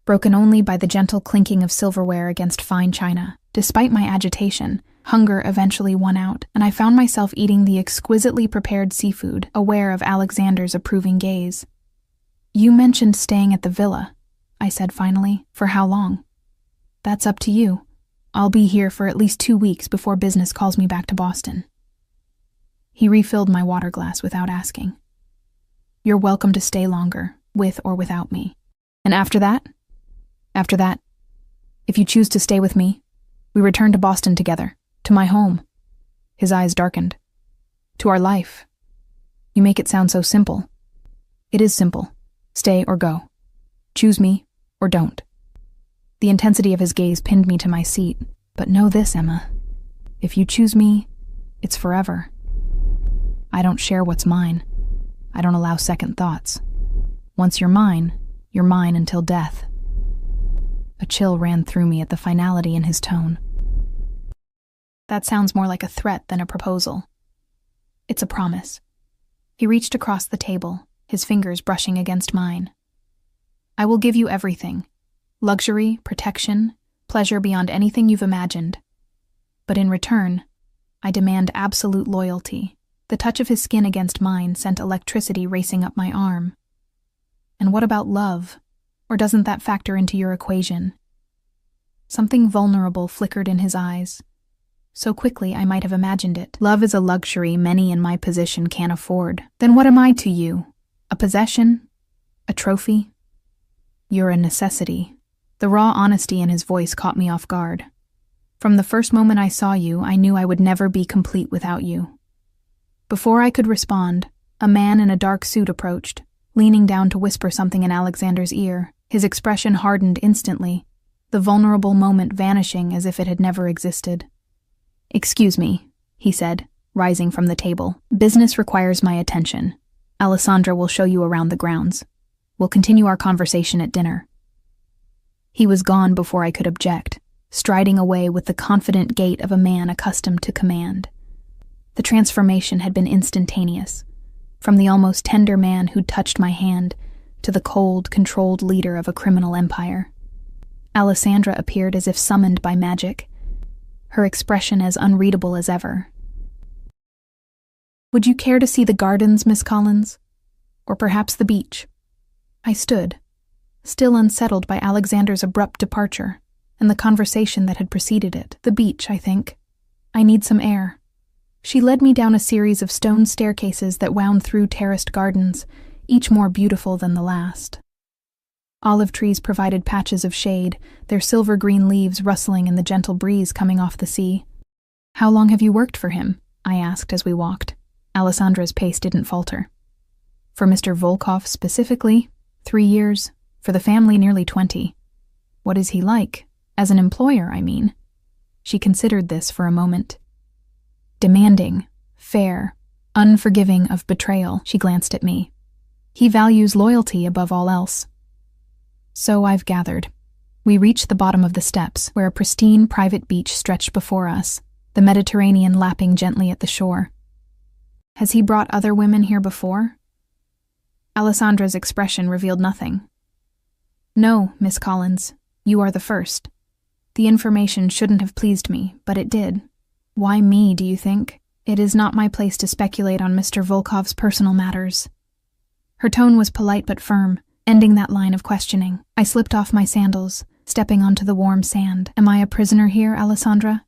broken only by the gentle clinking of silverware against fine china. Despite my agitation, hunger eventually won out, and I found myself eating the exquisitely prepared seafood, aware of Alexander's approving gaze. You mentioned staying at the villa, I said finally. For how long? That's up to you. I'll be here for at least 2 weeks before business calls me back to Boston. He refilled my water glass without asking. You're welcome to stay longer, with or without me. And after that? After that, if you choose to stay with me, we return to Boston together, to my home. His eyes darkened. To our life. You make it sound so simple. It is simple. Stay or go. Choose me or don't. The intensity of his gaze pinned me to my seat. But know this, Emma. If you choose me, it's forever. I don't share what's mine. I don't allow second thoughts. Once you're mine until death. A chill ran through me at the finality in his tone. That sounds more like a threat than a proposal. It's a promise. He reached across the table, his fingers brushing against mine. I will give you everything. Luxury, protection, pleasure beyond anything you've imagined. But in return, I demand absolute loyalty. The touch of his skin against mine sent electricity racing up my arm. And what about love? Or doesn't that factor into your equation? Something vulnerable flickered in his eyes. So quickly I might have imagined it. Love is a luxury many in my position can't afford. Then what am I to you? A possession? A trophy? You're a necessity. The raw honesty in his voice caught me off guard. From the first moment I saw you, I knew I would never be complete without you. Before I could respond, a man in a dark suit approached, leaning down to whisper something in Alexander's ear. His expression hardened instantly, the vulnerable moment vanishing as if it had never existed. "Excuse me," he said, rising from the table. "Business requires my attention. Alessandra will show you around the grounds. We'll continue our conversation at dinner." He was gone before I could object, striding away with the confident gait of a man accustomed to command. The transformation had been instantaneous, from the almost tender man who'd touched my hand to the cold, controlled leader of a criminal empire. Alessandra appeared as if summoned by magic, her expression as unreadable as ever. "Would you care to see the gardens, Miss Collins? Or perhaps the beach?" I stood, still unsettled by Alexander's abrupt departure and the conversation that had preceded it. "The beach, I think. I need some air." She led me down a series of stone staircases that wound through terraced gardens, each more beautiful than the last. Olive trees provided patches of shade, their silver-green leaves rustling in the gentle breeze coming off the sea. "How long have you worked for him?" I asked as we walked. Alessandra's pace didn't falter. "For Mr. Volkov specifically, 3 years. For the family, nearly 20. What is he like? As an employer, I mean." She considered this for a moment. "Demanding, fair, unforgiving of betrayal," she glanced at me. "He values loyalty above all else." So I've gathered. We reached the bottom of the steps, where a pristine private beach stretched before us, the Mediterranean lapping gently at the shore. "Has he brought other women here before?" Alessandra's expression revealed nothing. "No, Miss Collins, you are the first. The information shouldn't have pleased me, but it did. Why me, do you think? It is not my place to speculate on Mr. Volkov's personal matters." Her tone was polite but firm, ending that line of questioning. I slipped off my sandals, stepping onto the warm sand. "Am I a prisoner here, Alessandra?"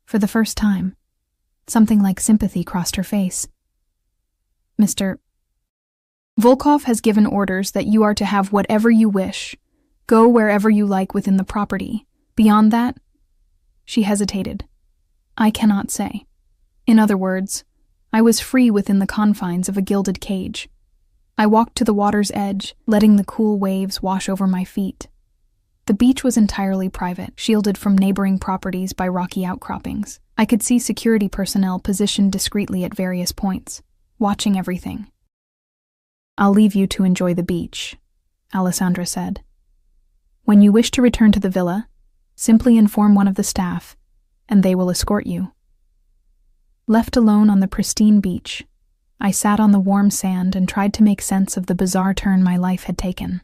For the first time, something like sympathy crossed her face. "Mr. Volkov has given orders that you are to have whatever you wish. Go wherever you like within the property. Beyond that..." She hesitated. "I cannot say. In other words, I was free within the confines of a gilded cage. I walked to the water's edge, letting the cool waves wash over my feet. The beach was entirely private, shielded from neighboring properties by rocky outcroppings. I could see security personnel positioned discreetly at various points, watching everything. "I'll leave you to enjoy the beach," Alessandra said. "When you wish to return to the villa, simply inform one of the staff, and they will escort you." Left alone on the pristine beach, I sat on the warm sand and tried to make sense of the bizarre turn my life had taken.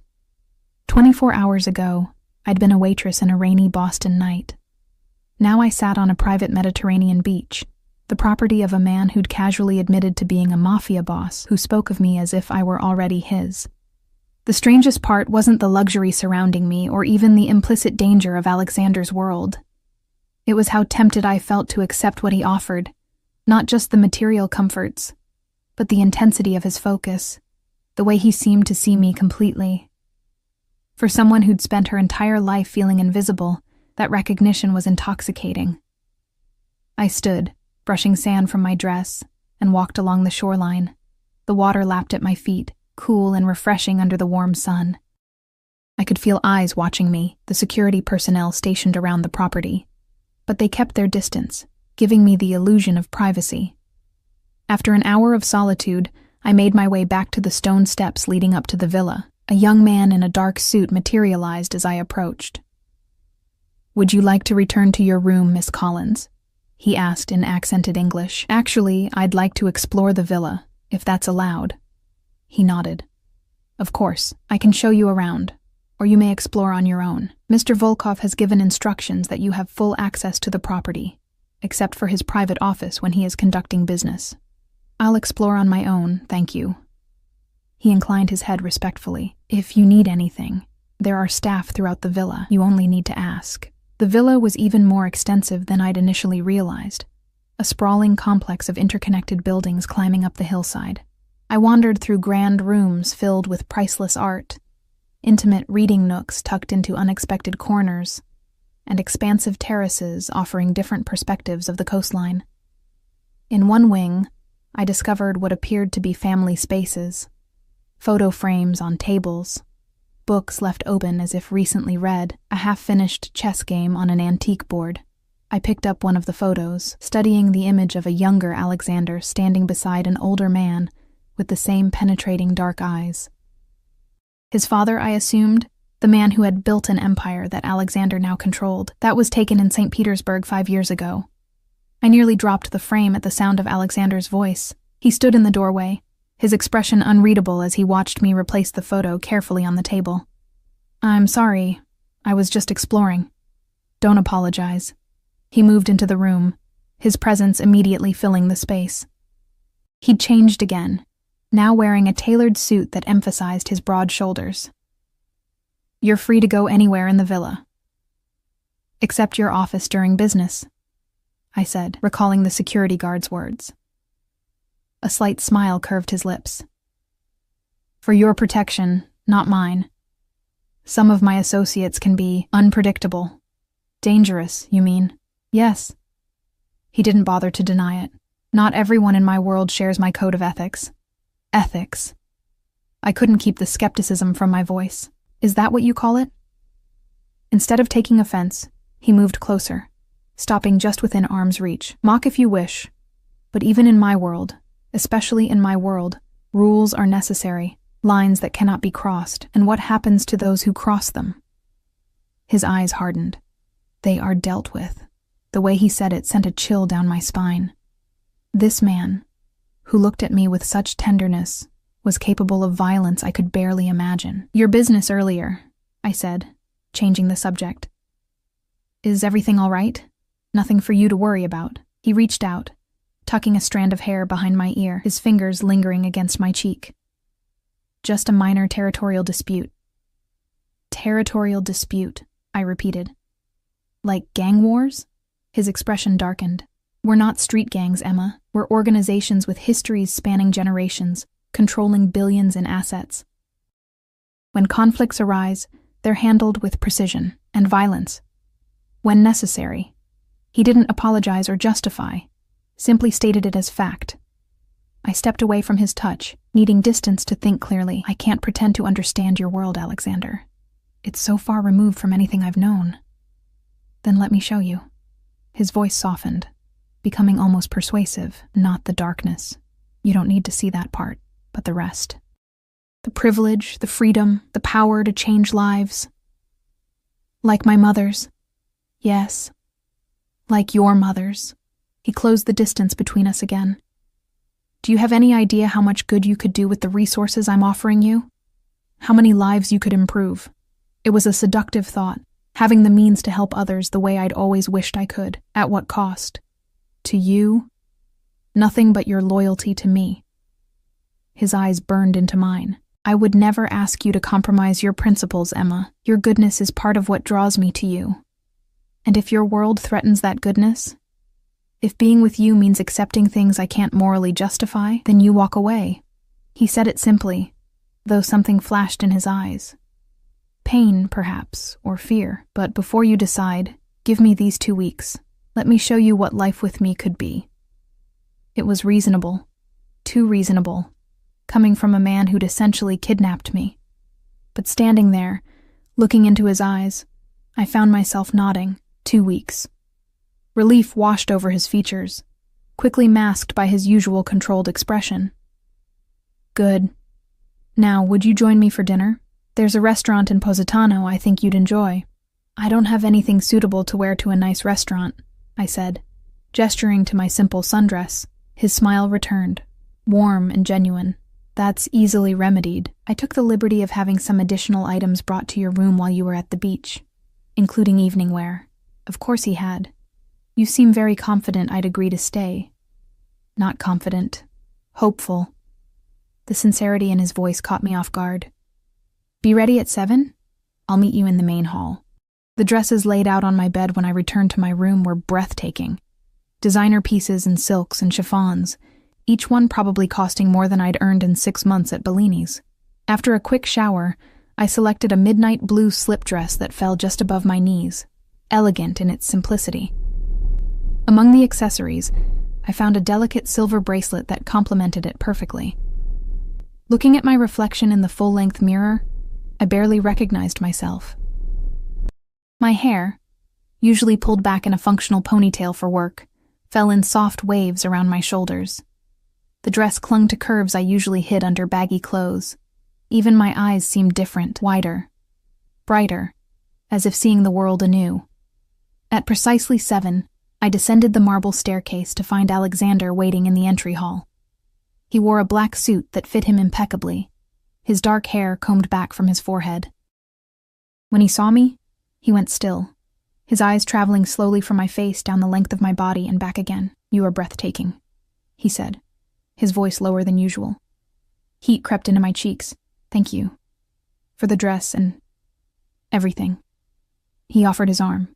24 hours ago, I'd been a waitress in a rainy Boston night. Now I sat on a private Mediterranean beach, the property of a man who'd casually admitted to being a Mafia boss who spoke of me as if I were already his. The strangest part wasn't the luxury surrounding me or even the implicit danger of Alexander's world. It was how tempted I felt to accept what he offered, not just the material comforts, but the intensity of his focus, the way he seemed to see me completely. For someone who'd spent her entire life feeling invisible, that recognition was intoxicating. I stood, brushing sand from my dress, and walked along the shoreline. The water lapped at my feet, cool and refreshing under the warm sun. I could feel eyes watching me, the security personnel stationed around the property. But they kept their distance, giving me the illusion of privacy. After an hour of solitude, I made my way back to the stone steps leading up to the villa. A young man in a dark suit materialized as I approached. "Would you like to return to your room, Miss Collins?" he asked in accented English. Actually, I'd like to explore the villa, if that's allowed. He nodded. Of course, I can show you around, or you may explore on your own. Mr. Volkov has given instructions that you have full access to the property, except for his private office when he is conducting business. I'll explore on my own, thank you. He inclined his head respectfully. If you need anything, there are staff throughout the villa. You only need to ask. The villa was even more extensive than I'd initially realized, a sprawling complex of interconnected buildings climbing up the hillside. I wandered through grand rooms filled with priceless art, intimate reading nooks tucked into unexpected corners, and expansive terraces offering different perspectives of the coastline. In one wing, I discovered what appeared to be family spaces, photo frames on tables, books left open as if recently read, a half-finished chess game on an antique board. I picked up one of the photos, studying the image of a younger Alexander standing beside an older man with the same penetrating dark eyes. His father, I assumed, the man who had built an empire that Alexander now controlled. That was taken in St. Petersburg 5 years ago. I nearly dropped the frame at the sound of Alexander's voice. He stood in the doorway, his expression unreadable as he watched me replace the photo carefully on the table. I'm sorry, I was just exploring. Don't apologize. He moved into the room, his presence immediately filling the space. He'd changed again, now wearing a tailored suit that emphasized his broad shoulders. You're free to go anywhere in the villa. Except your office during business, I said, recalling the security guard's words. A slight smile curved his lips. For your protection, not mine. Some of my associates can be unpredictable. Dangerous, you mean? Yes. He didn't bother to deny it. Not everyone in my world shares my code of ethics. Ethics. I couldn't keep the skepticism from my voice. Is that what you call it? Instead of taking offense, he moved closer, stopping just within arm's reach. Mock if you wish, but even in my world, especially in my world, rules are necessary, lines that cannot be crossed, and what happens to those who cross them? His eyes hardened. They are dealt with. The way he said it sent a chill down my spine. This man, who looked at me with such tenderness, was capable of violence I could barely imagine. Your business earlier, I said, changing the subject. Is everything all right? Nothing for you to worry about. He reached out, tucking a strand of hair behind my ear, his fingers lingering against my cheek. Just a minor territorial dispute. Territorial dispute, I repeated. Like gang wars? His expression darkened. We're not street gangs, Emma. We're organizations with histories spanning generations, controlling billions in assets. When conflicts arise, they're handled with precision and violence. When necessary. He didn't apologize or justify, simply stated it as fact. I stepped away from his touch, needing distance to think clearly. I can't pretend to understand your world, Alexander. It's so far removed from anything I've known. Then let me show you. His voice softened, becoming almost persuasive. Not the darkness. You don't need to see that part, but the rest. The privilege, the freedom, the power to change lives. Like my mother's. Yes. Like your mother's. He closed the distance between us again. Do you have any idea how much good you could do with the resources I'm offering you? How many lives you could improve? It was a seductive thought, having the means to help others the way I'd always wished I could. At what cost? To you? Nothing but your loyalty to me. His eyes burned into mine. I would never ask you to compromise your principles, Emma. Your goodness is part of what draws me to you. And if your world threatens that goodness, if being with you means accepting things I can't morally justify, then you walk away. He said it simply, though something flashed in his eyes. Pain, perhaps, or fear. But before you decide, give me these 2 weeks. Let me show you what life with me could be. It was reasonable. Too reasonable. Coming from a man who'd essentially kidnapped me. But standing there, looking into his eyes, I found myself nodding. 2 weeks. Relief washed over his features, quickly masked by his usual controlled expression. Good. Now, would you join me for dinner? There's a restaurant in Positano I think you'd enjoy. I don't have anything suitable to wear to a nice restaurant, I said, Gesturing to my simple sundress, his smile returned, warm and genuine. That's easily remedied. I took the liberty of having some additional items brought to your room while you were at the beach, including evening wear. Of course he had. You seem very confident I'd agree to stay. Not confident. Hopeful. The sincerity in his voice caught me off guard. Be ready at 7? I'll meet you in the main hall. The dresses laid out on my bed when I returned to my room were breathtaking. Designer pieces in silks and chiffons, each one probably costing more than I'd earned in 6 months at Bellini's. After a quick shower, I selected a midnight blue slip dress that fell just above my knees, elegant in its simplicity. Among the accessories, I found a delicate silver bracelet that complemented it perfectly. Looking at my reflection in the full-length mirror, I barely recognized myself. My hair, usually pulled back in a functional ponytail for work, fell in soft waves around my shoulders. The dress clung to curves I usually hid under baggy clothes. Even my eyes seemed different, wider, brighter, as if seeing the world anew. At precisely 7, I descended the marble staircase to find Alexander waiting in the entry hall. He wore a black suit that fit him impeccably, his dark hair combed back from his forehead. When he saw me, he went still, his eyes traveling slowly from my face down the length of my body and back again. You are breathtaking, he said, his voice lower than usual. Heat crept into my cheeks. Thank you. For the dress and everything. He offered his arm.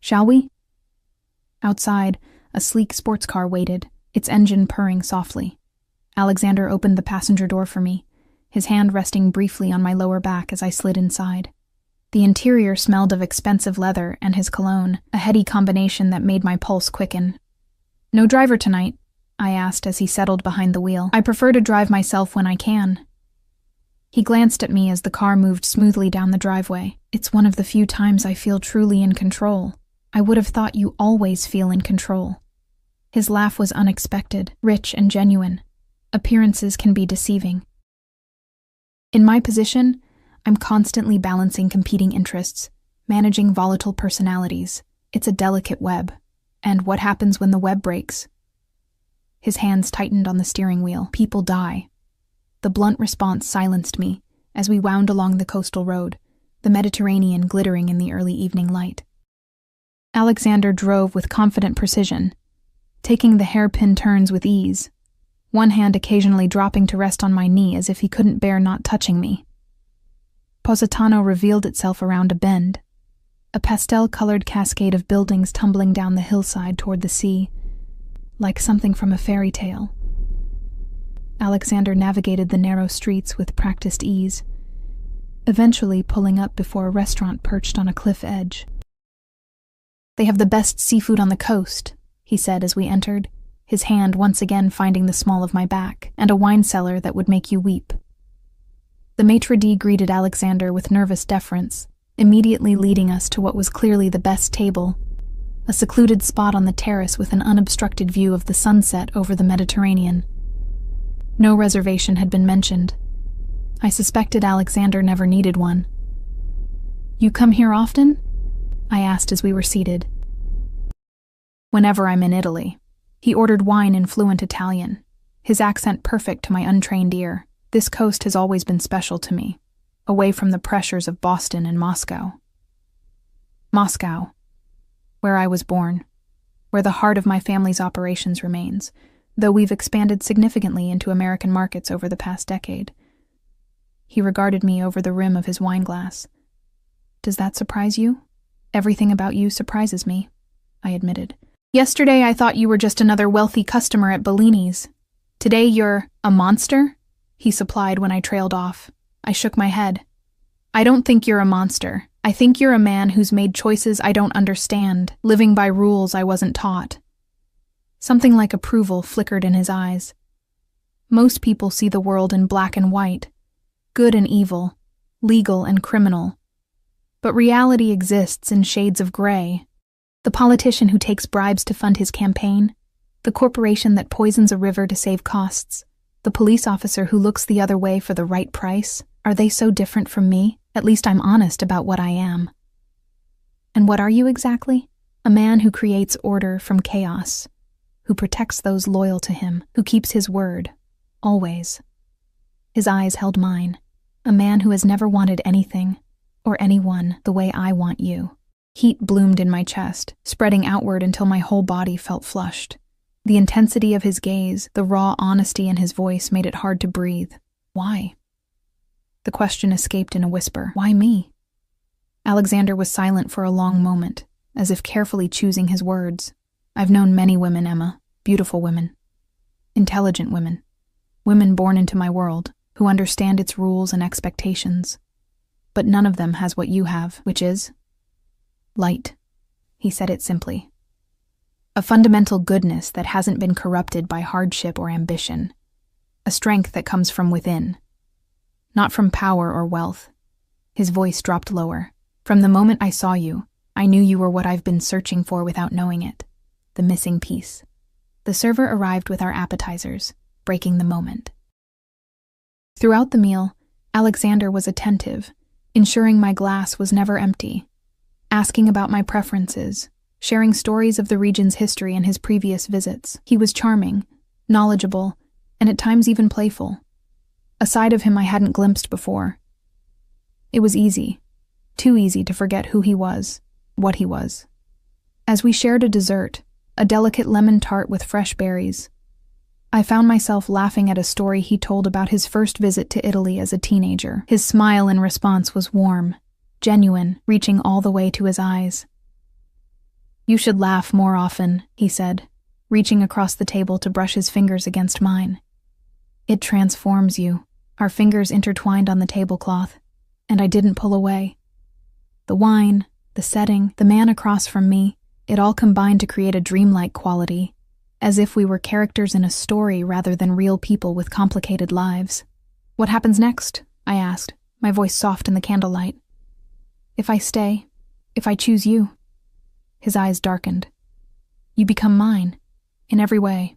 Shall we? Outside, a sleek sports car waited, its engine purring softly. Alexander opened the passenger door for me, his hand resting briefly on my lower back as I slid inside. The interior smelled of expensive leather and his cologne, a heady combination that made my pulse quicken. No driver tonight? I asked as he settled behind the wheel. I prefer to drive myself when I can. He glanced at me as the car moved smoothly down the driveway. It's one of the few times I feel truly in control. I would have thought you always feel in control. His laugh was unexpected, rich and genuine. Appearances can be deceiving. In my position, I'm constantly balancing competing interests, managing volatile personalities. It's a delicate web. And what happens when the web breaks? His hands tightened on the steering wheel. People die. The blunt response silenced me as we wound along the coastal road, the Mediterranean glittering in the early evening light. Alexander drove with confident precision, taking the hairpin turns with ease, one hand occasionally dropping to rest on my knee as if he couldn't bear not touching me. Positano revealed itself around a bend, a pastel-colored cascade of buildings tumbling down the hillside toward the sea, like something from a fairy tale. Alexander navigated the narrow streets with practiced ease, eventually pulling up before a restaurant perched on a cliff edge. They have the best seafood on the coast, he said as we entered, his hand once again finding the small of my back, and a wine cellar that would make you weep. The maitre d' greeted Alexander with nervous deference, immediately leading us to what was clearly the best table, a secluded spot on the terrace with an unobstructed view of the sunset over the Mediterranean. No reservation had been mentioned. I suspected Alexander never needed one. You come here often? I asked as we were seated. Whenever I'm in Italy. He ordered wine in fluent Italian, his accent perfect to my untrained ear. This coast has always been special to me, away from the pressures of Boston and Moscow. Moscow, where I was born, where the heart of my family's operations remains, though we've expanded significantly into American markets over the past decade. He regarded me over the rim of his wineglass. Does that surprise you? Everything about you surprises me, I admitted. Yesterday I thought you were just another wealthy customer at Bellini's. Today you're a monster? He supplied when I trailed off. I shook my head. I don't think you're a monster. I think you're a man who's made choices I don't understand, living by rules I wasn't taught. Something like approval flickered in his eyes. Most people see the world in black and white, good and evil, legal and criminal. But reality exists in shades of gray. The politician who takes bribes to fund his campaign, the corporation that poisons a river to save costs, the police officer who looks the other way for the right price, are they so different from me? At least I'm honest about what I am. And what are you exactly? A man who creates order from chaos, who protects those loyal to him, who keeps his word, always. His eyes held mine. A man who has never wanted anything or anyone the way I want you. Heat bloomed in my chest, spreading outward until my whole body felt flushed. The intensity of his gaze, the raw honesty in his voice made it hard to breathe. Why? The question escaped in a whisper. Why me? Alexander was silent for a long moment, as if carefully choosing his words. I've known many women, Emma, beautiful women, intelligent women, women born into my world, who understand its rules and expectations. But none of them has what you have, which is light. He said it simply. A fundamental goodness that hasn't been corrupted by hardship or ambition. A strength that comes from within, not from power or wealth. His voice dropped lower. From the moment I saw you, I knew you were what I've been searching for without knowing it. The missing piece. The server arrived with our appetizers, breaking the moment. Throughout the meal, Alexander was attentive, ensuring my glass was never empty, asking about my preferences, sharing stories of the region's history and his previous visits. He was charming, knowledgeable, and at times even playful. A side of him I hadn't glimpsed before. It was easy, too easy to forget who he was, what he was. As we shared a dessert, a delicate lemon tart with fresh berries, I found myself laughing at a story he told about his first visit to Italy as a teenager. His smile in response was warm, genuine, reaching all the way to his eyes. You should laugh more often, he said, reaching across the table to brush his fingers against mine. It transforms you. Our fingers intertwined on the tablecloth, and I didn't pull away. The wine, the setting, the man across from me, it all combined to create a dreamlike quality, as if we were characters in a story rather than real people with complicated lives. What happens next? I asked, my voice soft in the candlelight. If I stay, if I choose you. His eyes darkened. You become mine, in every way.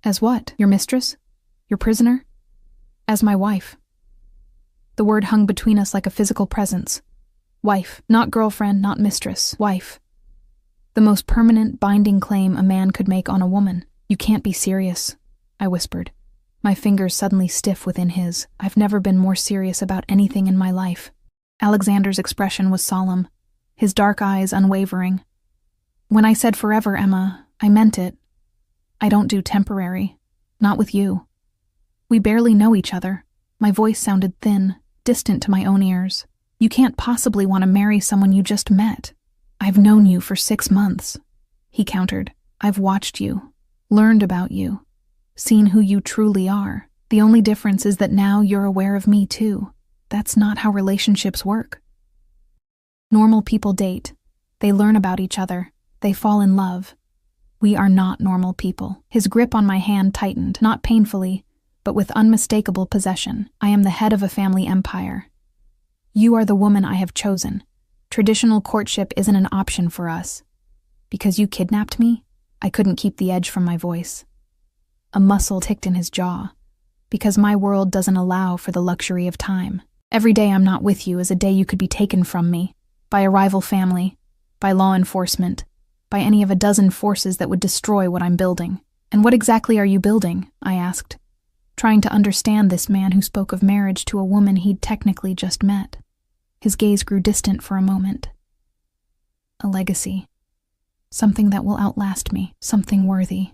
As what? Your mistress? Your prisoner? As my wife. The word hung between us like a physical presence. Wife, not girlfriend, not mistress, wife. The most permanent, binding claim a man could make on a woman. You can't be serious, I whispered, my fingers suddenly stiff within his. I've never been more serious about anything in my life. Alexander's expression was solemn, his dark eyes unwavering. When I said forever, Emma, I meant it. I don't do temporary, not with you. We barely know each other. My voice sounded thin, distant to my own ears. You can't possibly want to marry someone you just met. I've known you for 6 months, he countered. I've watched you, learned about you, seen who you truly are. The only difference is that now you're aware of me too. That's not how relationships work. Normal people date. They learn about each other. They fall in love. We are not normal people. His grip on my hand tightened, not painfully, but with unmistakable possession. I am the head of a family empire. You are the woman I have chosen. Traditional courtship isn't an option for us. Because you kidnapped me, I couldn't keep the edge from my voice. A muscle ticked in his jaw. Because my world doesn't allow for the luxury of time. Every day I'm not with you is a day you could be taken from me. By a rival family, by law enforcement, by any of a dozen forces that would destroy what I'm building. And what exactly are you building? I asked, trying to understand this man who spoke of marriage to a woman he'd technically just met. His gaze grew distant for a moment. A legacy. Something that will outlast me, something worthy.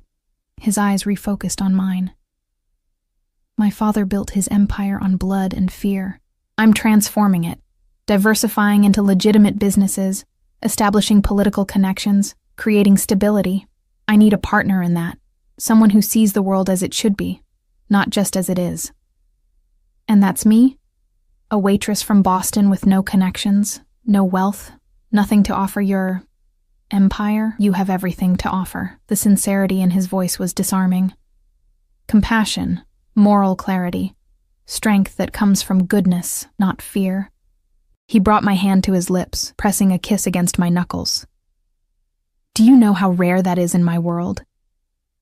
His eyes refocused on mine. My father built his empire on blood and fear. I'm transforming it, diversifying into legitimate businesses, establishing political connections, creating stability. I need a partner in that, someone who sees the world as it should be, not just as it is. And that's me? A waitress from Boston with no connections, no wealth, nothing to offer your empire? You have everything to offer. The sincerity in his voice was disarming. Compassion, moral clarity, strength that comes from goodness, not fear. He brought my hand to his lips, pressing a kiss against my knuckles. Do you know how rare that is in my world?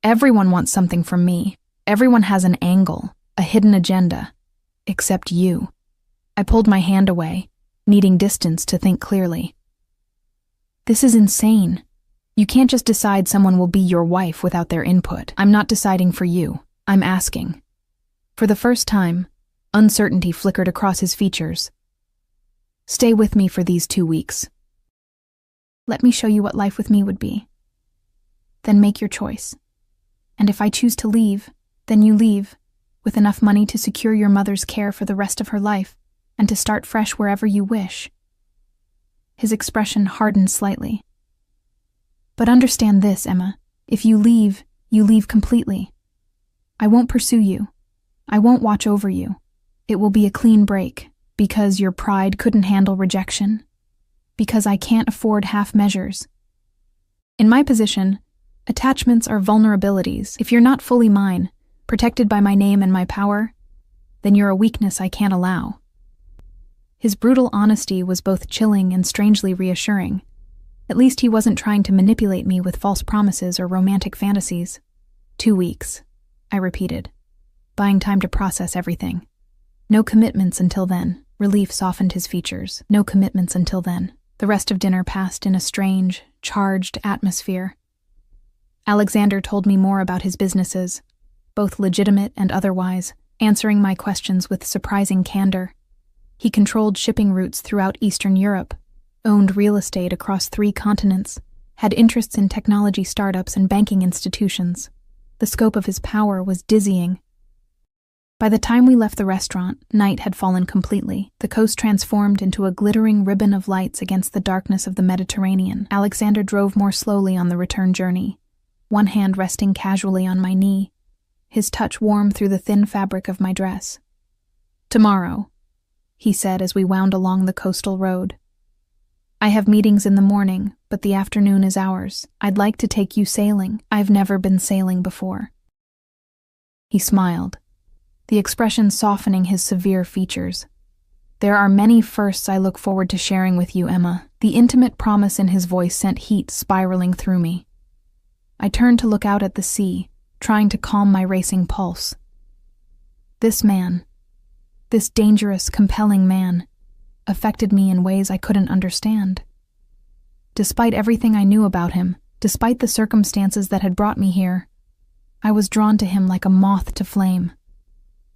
Everyone wants something from me. Everyone has an angle, a hidden agenda, except you. I pulled my hand away, needing distance to think clearly. This is insane. You can't just decide someone will be your wife without their input. I'm not deciding for you. I'm asking. For the first time, uncertainty flickered across his features. Stay with me for these 2 weeks. Let me show you what life with me would be. Then make your choice. And if I choose to leave, then you leave, with enough money to secure your mother's care for the rest of her life and to start fresh wherever you wish. His expression hardened slightly. But understand this, Emma. If you leave completely. I won't pursue you. I won't watch over you. It will be a clean break, because your pride couldn't handle rejection. Because I can't afford half measures. In my position, attachments are vulnerabilities. If you're not fully mine, protected by my name and my power, then you're a weakness I can't allow. His brutal honesty was both chilling and strangely reassuring. At least he wasn't trying to manipulate me with false promises or romantic fantasies. 2 weeks, I repeated, buying time to process everything. No commitments until then. Relief softened his features. No commitments until then. The rest of dinner passed in a strange, charged atmosphere. Alexander told me more about his businesses, both legitimate and otherwise, answering my questions with surprising candor. He controlled shipping routes throughout Eastern Europe, owned real estate across 3 continents, had interests in technology startups and banking institutions. The scope of his power was dizzying. By the time we left the restaurant, night had fallen completely. The coast transformed into a glittering ribbon of lights against the darkness of the Mediterranean. Alexander drove more slowly on the return journey, one hand resting casually on my knee, his touch warm through the thin fabric of my dress. Tomorrow, he said as we wound along the coastal road. I have meetings in the morning, but the afternoon is ours. I'd like to take you sailing. I've never been sailing before. He smiled, the expression softening his severe features. There are many firsts I look forward to sharing with you, Emma. The intimate promise in his voice sent heat spiraling through me. I turned to look out at the sea, trying to calm my racing pulse. This man, this dangerous, compelling man, affected me in ways I couldn't understand. Despite everything I knew about him, despite the circumstances that had brought me here, I was drawn to him like a moth to flame.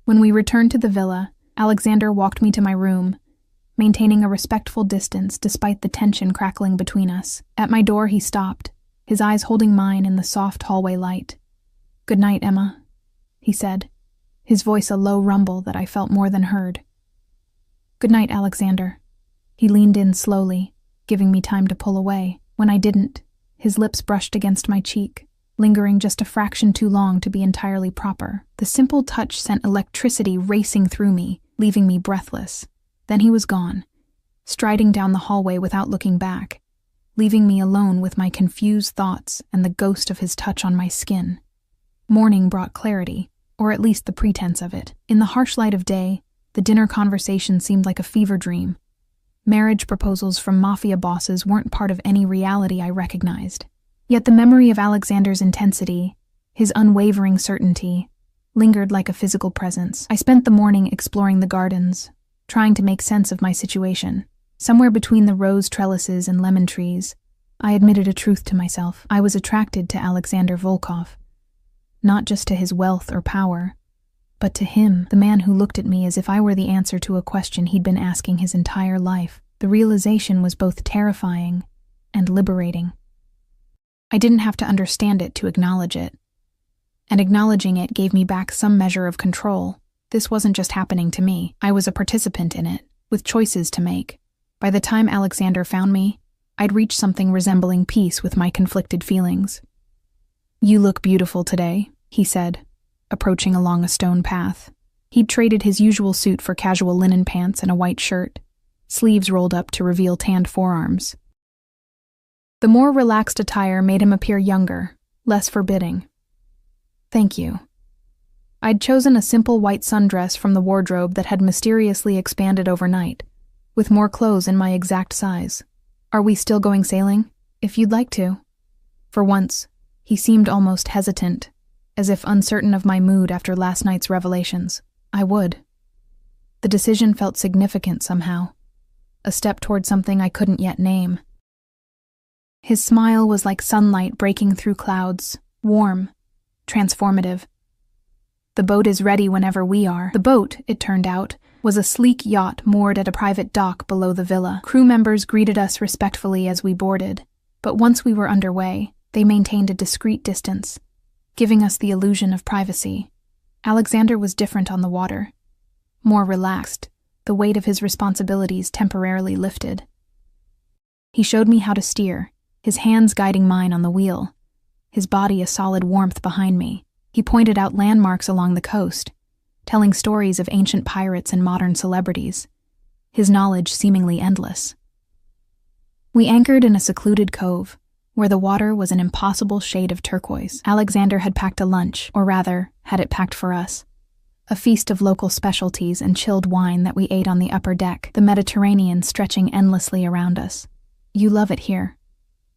When we returned to the villa, Alexander walked me to my room, maintaining a respectful distance despite the tension crackling between us. At my door he stopped, his eyes holding mine in the soft hallway light. "Good night, Emma," he said, his voice a low rumble that I felt more than heard. "Good night, Alexander." He leaned in slowly, giving me time to pull away. When I didn't, his lips brushed against my cheek, lingering just a fraction too long to be entirely proper. The simple touch sent electricity racing through me, leaving me breathless. Then he was gone, striding down the hallway without looking back, leaving me alone with my confused thoughts and the ghost of his touch on my skin. Morning brought clarity, or at least the pretense of it. In the harsh light of day, the dinner conversation seemed like a fever dream. Marriage proposals from Mafia bosses weren't part of any reality I recognized. Yet the memory of Alexander's intensity, his unwavering certainty, lingered like a physical presence. I spent the morning exploring the gardens, trying to make sense of my situation. Somewhere between the rose trellises and lemon trees, I admitted a truth to myself. I was attracted to Alexander Volkov, not just to his wealth or power, but to him, the man who looked at me as if I were the answer to a question he'd been asking his entire life. The realization was both terrifying and liberating. I didn't have to understand it to acknowledge it, and acknowledging it gave me back some measure of control. This wasn't just happening to me. I was a participant in it, with choices to make. By the time Alexander found me, I'd reached something resembling peace with my conflicted feelings. "You look beautiful today," he said, approaching along a stone path. He'd traded his usual suit for casual linen pants and a white shirt, sleeves rolled up to reveal tanned forearms. The more relaxed attire made him appear younger, less forbidding. "Thank you." I'd chosen a simple white sundress from the wardrobe that had mysteriously expanded overnight, with more clothes in my exact size. "Are we still going sailing?" "If you'd like to." For once, he seemed almost hesitant, as if uncertain of my mood after last night's revelations. I would. The decision felt significant somehow, a step toward something I couldn't yet name. His smile was like sunlight breaking through clouds, warm, transformative. The boat is ready whenever we are. The boat, it turned out, was a sleek yacht moored at a private dock below the villa. Crew members greeted us respectfully as we boarded, but once we were underway, they maintained a discreet distance, giving us the illusion of privacy. Alexander was different on the water. More relaxed, the weight of his responsibilities temporarily lifted. He showed me how to steer, his hands guiding mine on the wheel, his body a solid warmth behind me. He pointed out landmarks along the coast, telling stories of ancient pirates and modern celebrities, his knowledge seemingly endless. We anchored in a secluded cove, where the water was an impossible shade of turquoise. Alexander had packed a lunch, or rather, had it packed for us. A feast of local specialties and chilled wine that we ate on the upper deck, the Mediterranean stretching endlessly around us. "You love it here,"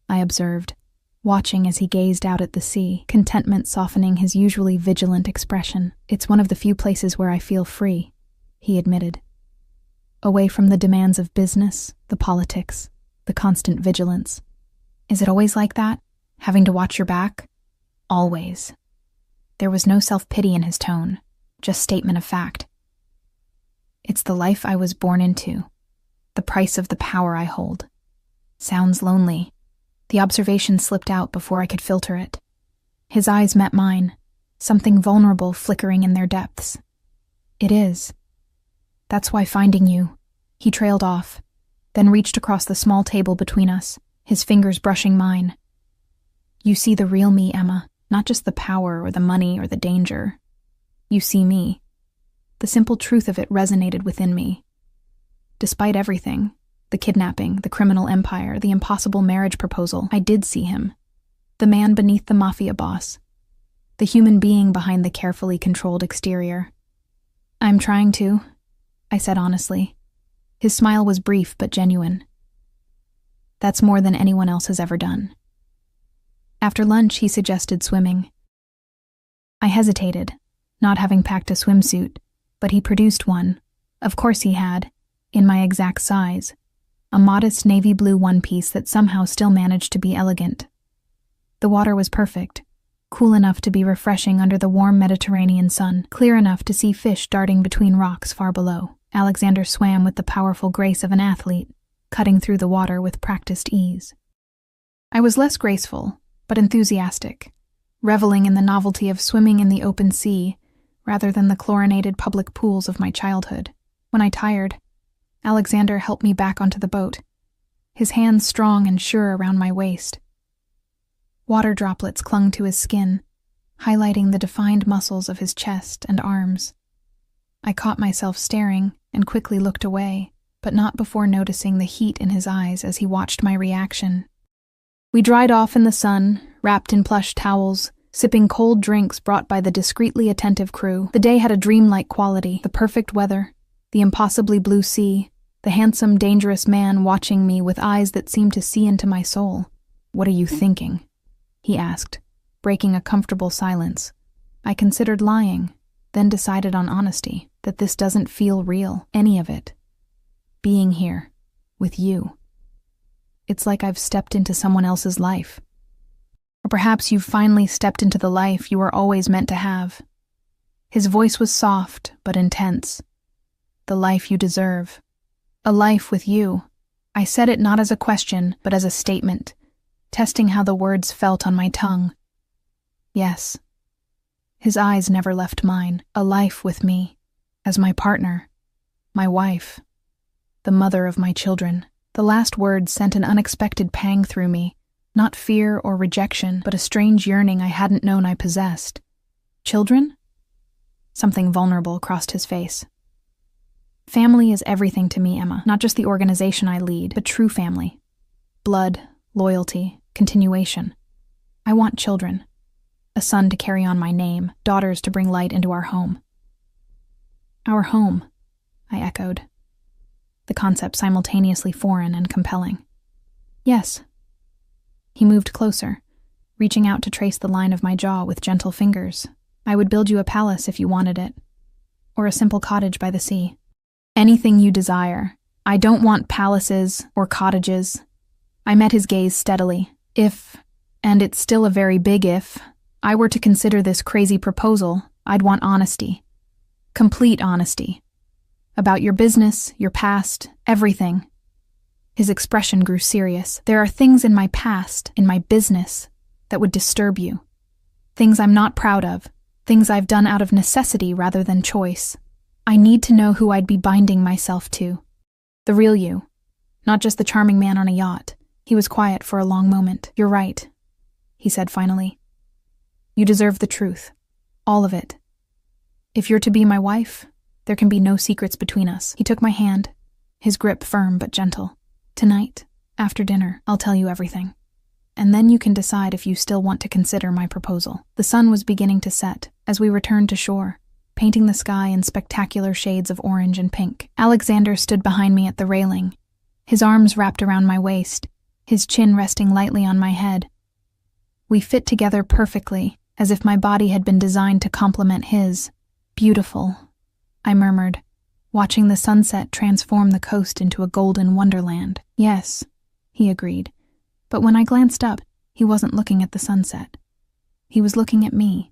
I observed, watching as he gazed out at the sea, contentment softening his usually vigilant expression. "It's one of the few places where I feel free," he admitted. "Away from the demands of business, the politics, the constant vigilance." "Is it always like that? Having to watch your back?" "Always." There was no self-pity in his tone, just statement of fact. "It's the life I was born into, the price of the power I hold." Sounds lonely. The observation slipped out before I could filter it. His eyes met mine, something vulnerable flickering in their depths. "It is. That's why finding you." He trailed off, then reached across the small table between us, his fingers brushing mine. "You see the real me, Emma, not just the power or the money or the danger. You see me." The simple truth of it resonated within me. Despite everything, the kidnapping, the criminal empire, the impossible marriage proposal, I did see him. The man beneath the Mafia boss. The human being behind the carefully controlled exterior. "I'm trying to," I said honestly. His smile was brief but genuine. "That's more than anyone else has ever done." After lunch, he suggested swimming. I hesitated, not having packed a swimsuit, but he produced one. Of course he had, in my exact size. A modest navy blue one-piece that somehow still managed to be elegant. The water was perfect, cool enough to be refreshing under the warm Mediterranean sun, clear enough to see fish darting between rocks far below. Alexander swam with the powerful grace of an athlete, cutting through the water with practiced ease. I was less graceful, but enthusiastic, reveling in the novelty of swimming in the open sea rather than the chlorinated public pools of my childhood. When I tired, Alexander helped me back onto the boat, his hands strong and sure around my waist. Water droplets clung to his skin, highlighting the defined muscles of his chest and arms. I caught myself staring and quickly looked away, but not before noticing the heat in his eyes as he watched my reaction. We dried off in the sun, wrapped in plush towels, sipping cold drinks brought by the discreetly attentive crew. The day had a dreamlike quality, the perfect weather, the impossibly blue sea, the handsome, dangerous man watching me with eyes that seemed to see into my soul. "What are you thinking?" he asked, breaking a comfortable silence. I considered lying, then decided on honesty, that this doesn't feel real, any of it. Being here, with you. It's like I've stepped into someone else's life. Or perhaps you've finally stepped into the life you were always meant to have. His voice was soft, but intense. The life you deserve. A life with you. I said it not as a question, but as a statement, testing how the words felt on my tongue. Yes. His eyes never left mine. A life with me, as my partner, my wife, the mother of my children. The last words sent an unexpected pang through me, not fear or rejection, but a strange yearning I hadn't known I possessed. Children? Something vulnerable crossed his face. Family is everything to me, Emma, not just the organization I lead, but true family. Blood, loyalty, continuation. I want children. A son to carry on my name, daughters to bring light into our home. Our home, I echoed, the concept simultaneously foreign and compelling. Yes. He moved closer, reaching out to trace the line of my jaw with gentle fingers. I would build you a palace if you wanted it, or a simple cottage by the sea. Anything you desire. I don't want palaces or cottages. I met his gaze steadily, If, and it's still a very big if, I were to consider this crazy proposal, I'd want honesty. Complete honesty. About your business, your past, everything. His expression grew serious. There are things in my past, in my business, that would disturb you. Things I'm not proud of. Things I've done out of necessity rather than choice. I need to know who I'd be binding myself to. The real you. Not just the charming man on a yacht. He was quiet for a long moment. You're right, he said finally. You deserve the truth. All of it. If you're to be my wife, there can be no secrets between us. He took my hand, his grip firm but gentle. Tonight, after dinner, I'll tell you everything. And then you can decide if you still want to consider my proposal. The sun was beginning to set as we returned to shore, painting the sky in spectacular shades of orange and pink. Alexander stood behind me at the railing, his arms wrapped around my waist, his chin resting lightly on my head. We fit together perfectly, as if my body had been designed to complement his. Beautiful, I murmured, watching the sunset transform the coast into a golden wonderland. Yes, he agreed. But when I glanced up, he wasn't looking at the sunset. He was looking at me.